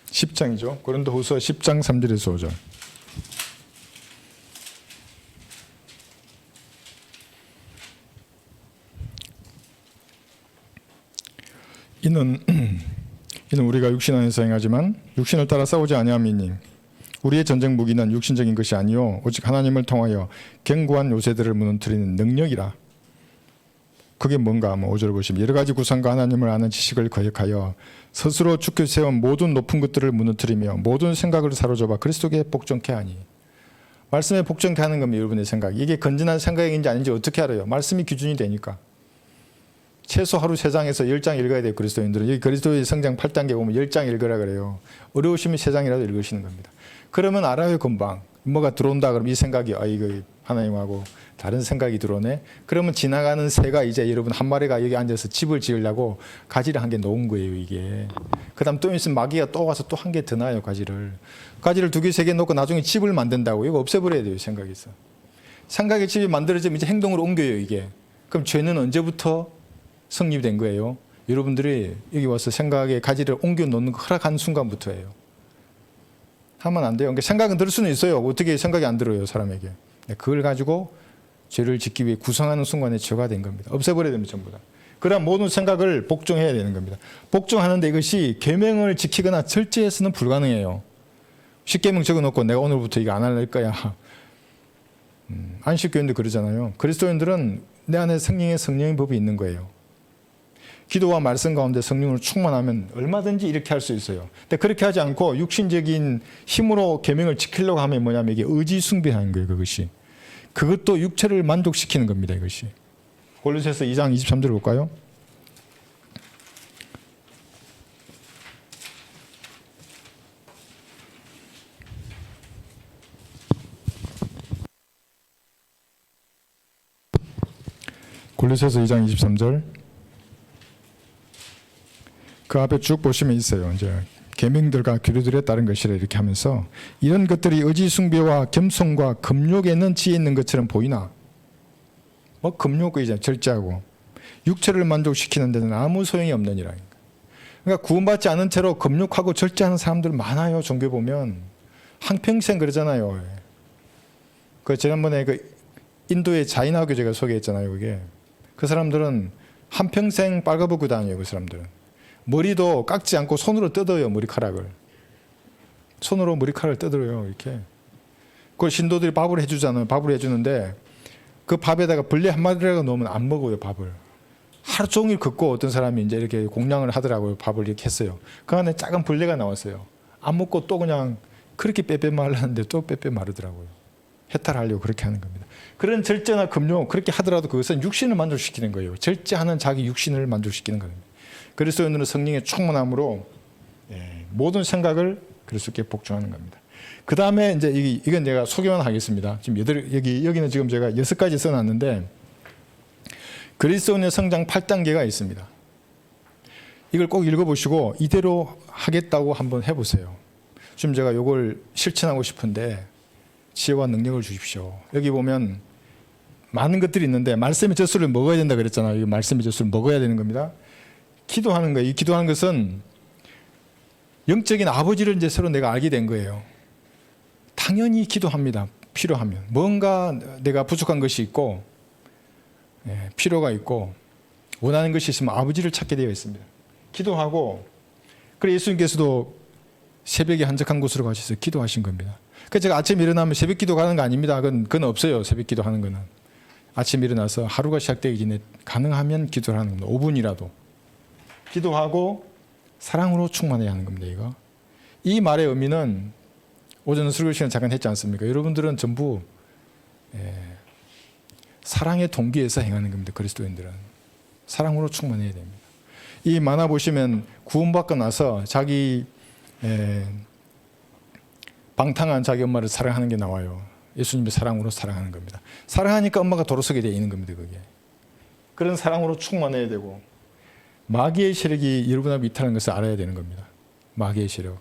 S1: 10장이죠. 고린도후서 10장 3절에서 5절. 이는 우리가 육신 안에서 행하지만 육신을 따라 싸우지 아니함이니 우리의 전쟁 무기는 육신적인 것이 아니요 오직 하나님을 통하여 견고한 요새들을 무너뜨리는 능력이라. 그게 뭔가 5절 보시면 여러 가지 구상과 하나님을 아는 지식을 거역하여 스스로 죽게 세운 모든 높은 것들을 무너뜨리며 모든 생각을 사로잡아 그리스도께 복종케 하니. 말씀에 복종케 하는 겁니다. 여러분의 생각. 이게 건전한 생각인지 아닌지 어떻게 알아요? 말씀이 기준이 되니까. 최소 하루 3장에서 10장 읽어야 돼요. 그리스도인들은. 여기 그리스도의 성장 8단계 보면 10장 읽으라 그래요. 어려우시면 3장이라도 읽으시는 겁니다. 그러면 알아요. 금방. 뭐가 들어온다 그러면 이 생각이 이거 하나님하고 다른 생각이 들어오네. 그러면 지나가는 새가 이제 여러분 한 마리가 여기 앉아서 집을 지으려고 가지를 한 개 놓은 거예요. 이게. 그 다음 또 있으면 마귀가 또 와서 또 한 개 더 놔요. 가지를 2개 3개 놓고 나중에 집을 만든다고. 이거 없애버려야 돼요. 생각에서. 생각의 집이 만들어지면 이제 행동으로 옮겨요. 이게. 그럼 죄는 언제부터 성립된 거예요? 여러분들이 여기 와서 생각의 가지를 옮겨 놓는 거 허락한 순간부터예요. 하면 안 돼요. 그러니까 생각은 들 수는 있어요. 어떻게 생각이 안 들어요, 사람에게. 그걸 가지고 죄를 짓기 위해 구성하는 순간에 죄가 된 겁니다. 없애버려야 됩니다, 전부 다. 그럼 모든 생각을 복종해야 되는 겁니다. 복종하는데 이것이 계명을 지키거나 절제해서는 불가능해요. 10계명 적어놓고 내가 오늘부터 이거 안 할 거야. 안식교인도 그러잖아요. 그리스도인들은 내 안에 성령의 법이 있는 거예요. 기도와 말씀 가운데 성령으로 충만하면 얼마든지 이렇게 할 수 있어요. 근데 그렇게 하지 않고 육신적인 힘으로 계명을 지키려고 하면 뭐냐면 이게 의지 숭배하는 거예요. 그것이. 그것도 육체를 만족시키는 겁니다. 이것이. 골로새서 2장 23절 볼까요? 골로새서 2장 23절. 그 앞에 쭉 보시면 있어요. 이제 계명들과 규례들에 따른 것이라 이렇게 하면서 이런 것들이 의지 숭배와 겸손과 금욕에는 지혜 있는 것처럼 보이나 금욕이잖아요. 절제하고 육체를 만족시키는 데는 아무 소용이 없느니라. 그러니까 구원받지 않은 채로 금욕하고 절제하는 사람들 많아요. 종교에 보면 한평생 그러잖아요. 그 지난번에 그 인도의 자이나 교제가 소개했잖아요. 그게 그 사람들은 한평생 빨가벗고 다녀요. 그 사람들은 머리도 깎지 않고 손으로 뜯어요. 머리카락을 손으로 머리카락을 뜯어요. 이렇게 그걸 신도들이 밥을 해주잖아요. 밥을 해주는데 그 밥에다가 벌레 한 마리라도 넣으면 안 먹어요. 밥을 하루 종일 긋고 어떤 사람이 이제 이렇게 공양을 하더라고요. 밥을 이렇게 했어요. 그 안에 작은 벌레가 나왔어요. 안 먹고 또 그냥 그렇게 빼빼 말랐는데 또 빼빼 마르더라고요. 해탈하려고 그렇게 하는 겁니다. 그런 절제나 금욕 그렇게 하더라도 그것은 육신을 만족시키는 거예요. 절제하는 자기 육신을 만족시키는 겁니다. 그리스도인들은 성령의 충만함으로 모든 생각을 그리스도께 복종하는 겁니다. 그 다음에 이제 이건 제가 소개만 하겠습니다. 지금 여기는 지금 제가 6가지 써놨는데 그리스도인의 성장 8단계가 있습니다. 이걸 꼭 읽어보시고 이대로 하겠다고 한번 해보세요. 지금 제가 이걸 실천하고 싶은데 지혜와 능력을 주십시오. 여기 보면 많은 것들이 있는데 말씀의 젖술을 먹어야 된다 그랬잖아요. 이 말씀의 젖술을 먹어야 되는 겁니다. 기도하는 거예요. 이 기도하는 것은 영적인 아버지를 이제 서로 내가 알게 된 거예요. 당연히 기도합니다. 필요하면 뭔가 내가 부족한 것이 있고 필요가 있고 원하는 것이 있으면 아버지를 찾게 되어 있습니다. 기도하고 그래 예수님께서도 새벽에 한적한 곳으로 가셔서 기도하신 겁니다. 그래서 제가 아침에 일어나면 새벽 기도 가는 거 아닙니다. 그건 없어요. 새벽 기도 하는 거는. 아침에 일어나서 하루가 시작되기 전에 가능하면 기도를 하는 겁니다. 5분이라도. 기도하고 사랑으로 충만해야 하는 겁니다. 이거. 이 말의 의미는 오전 설교 시간에 잠깐 했지 않습니까? 여러분들은 전부 사랑의 동기에서 행하는 겁니다. 그리스도인들은. 사랑으로 충만해야 됩니다. 이 만화 보시면 구원받고 나서 자기 방탕한 자기 엄마를 사랑하는 게 나와요. 예수님의 사랑으로 사랑하는 겁니다. 사랑하니까 엄마가 돌아서게 되어 있는 겁니다. 그게. 그런 사랑으로 충만해야 되고 마귀의 세력이 여러분 앞에 있다는 것을 알아야 되는 겁니다. 마귀의 세력.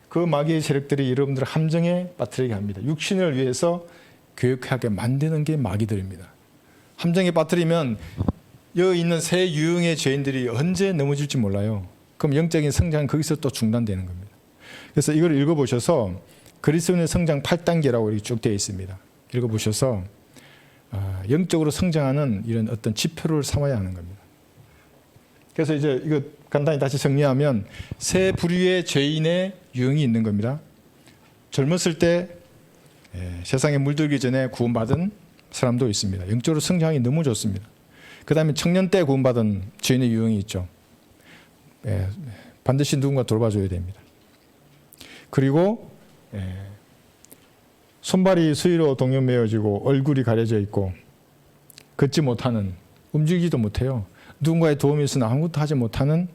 S1: 그 마귀의 세력들이 여러분들을 함정에 빠뜨리게 합니다. 육신을 위해서 교육하게 만드는 게 마귀들입니다. 함정에 빠뜨리면 여기 있는 새 유형의 죄인들이 언제 넘어질지 몰라요. 그럼 영적인 성장은 거기서 또 중단되는 겁니다. 그래서 이걸 읽어보셔서 그리스도인의 성장 8단계라고 이렇게 쭉 되어 있습니다. 읽어보셔서 영적으로 성장하는 이런 어떤 지표를 삼아야 하는 겁니다. 그래서 이제 이거 간단히 다시 정리하면 세 부류의 죄인의 유형이 있는 겁니다. 젊었을 때 세상에 물들기 전에 구원받은 사람도 있습니다. 영적으로 성장이 너무 좋습니다. 그 다음에 청년 때 구원받은 죄인의 유형이 있죠. 반드시 누군가 돌봐줘야 됩니다. 그리고 손발이 수의로 동여매어지고 얼굴이 가려져 있고 걷지 못하는, 움직이지도 못해요. 누군가의 도움이 있으나 아무것도 하지 못하는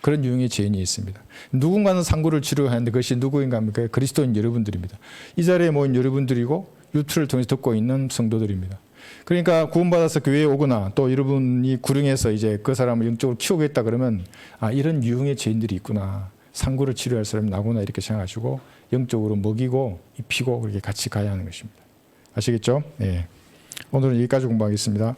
S1: 그런 유형의 죄인이 있습니다. 누군가는 상고를 치르야 하는데 그것이 누구인가 합니까? 그리스도인 여러분들입니다. 이 자리에 모인 여러분들이고 유튜브를 통해서 듣고 있는 성도들입니다. 그러니까 구원받아서 교회에 오거나 또 여러분이 구령해서 이제 그 사람을 영적으로 키우겠다 그러면 이런 유형의 죄인들이 있구나. 상고를 치료할 사람이 나구나 이렇게 생각하시고 영적으로 먹이고 입히고 그렇게 같이 가야 하는 것입니다. 아시겠죠? 오늘은 여기까지 공부하겠습니다.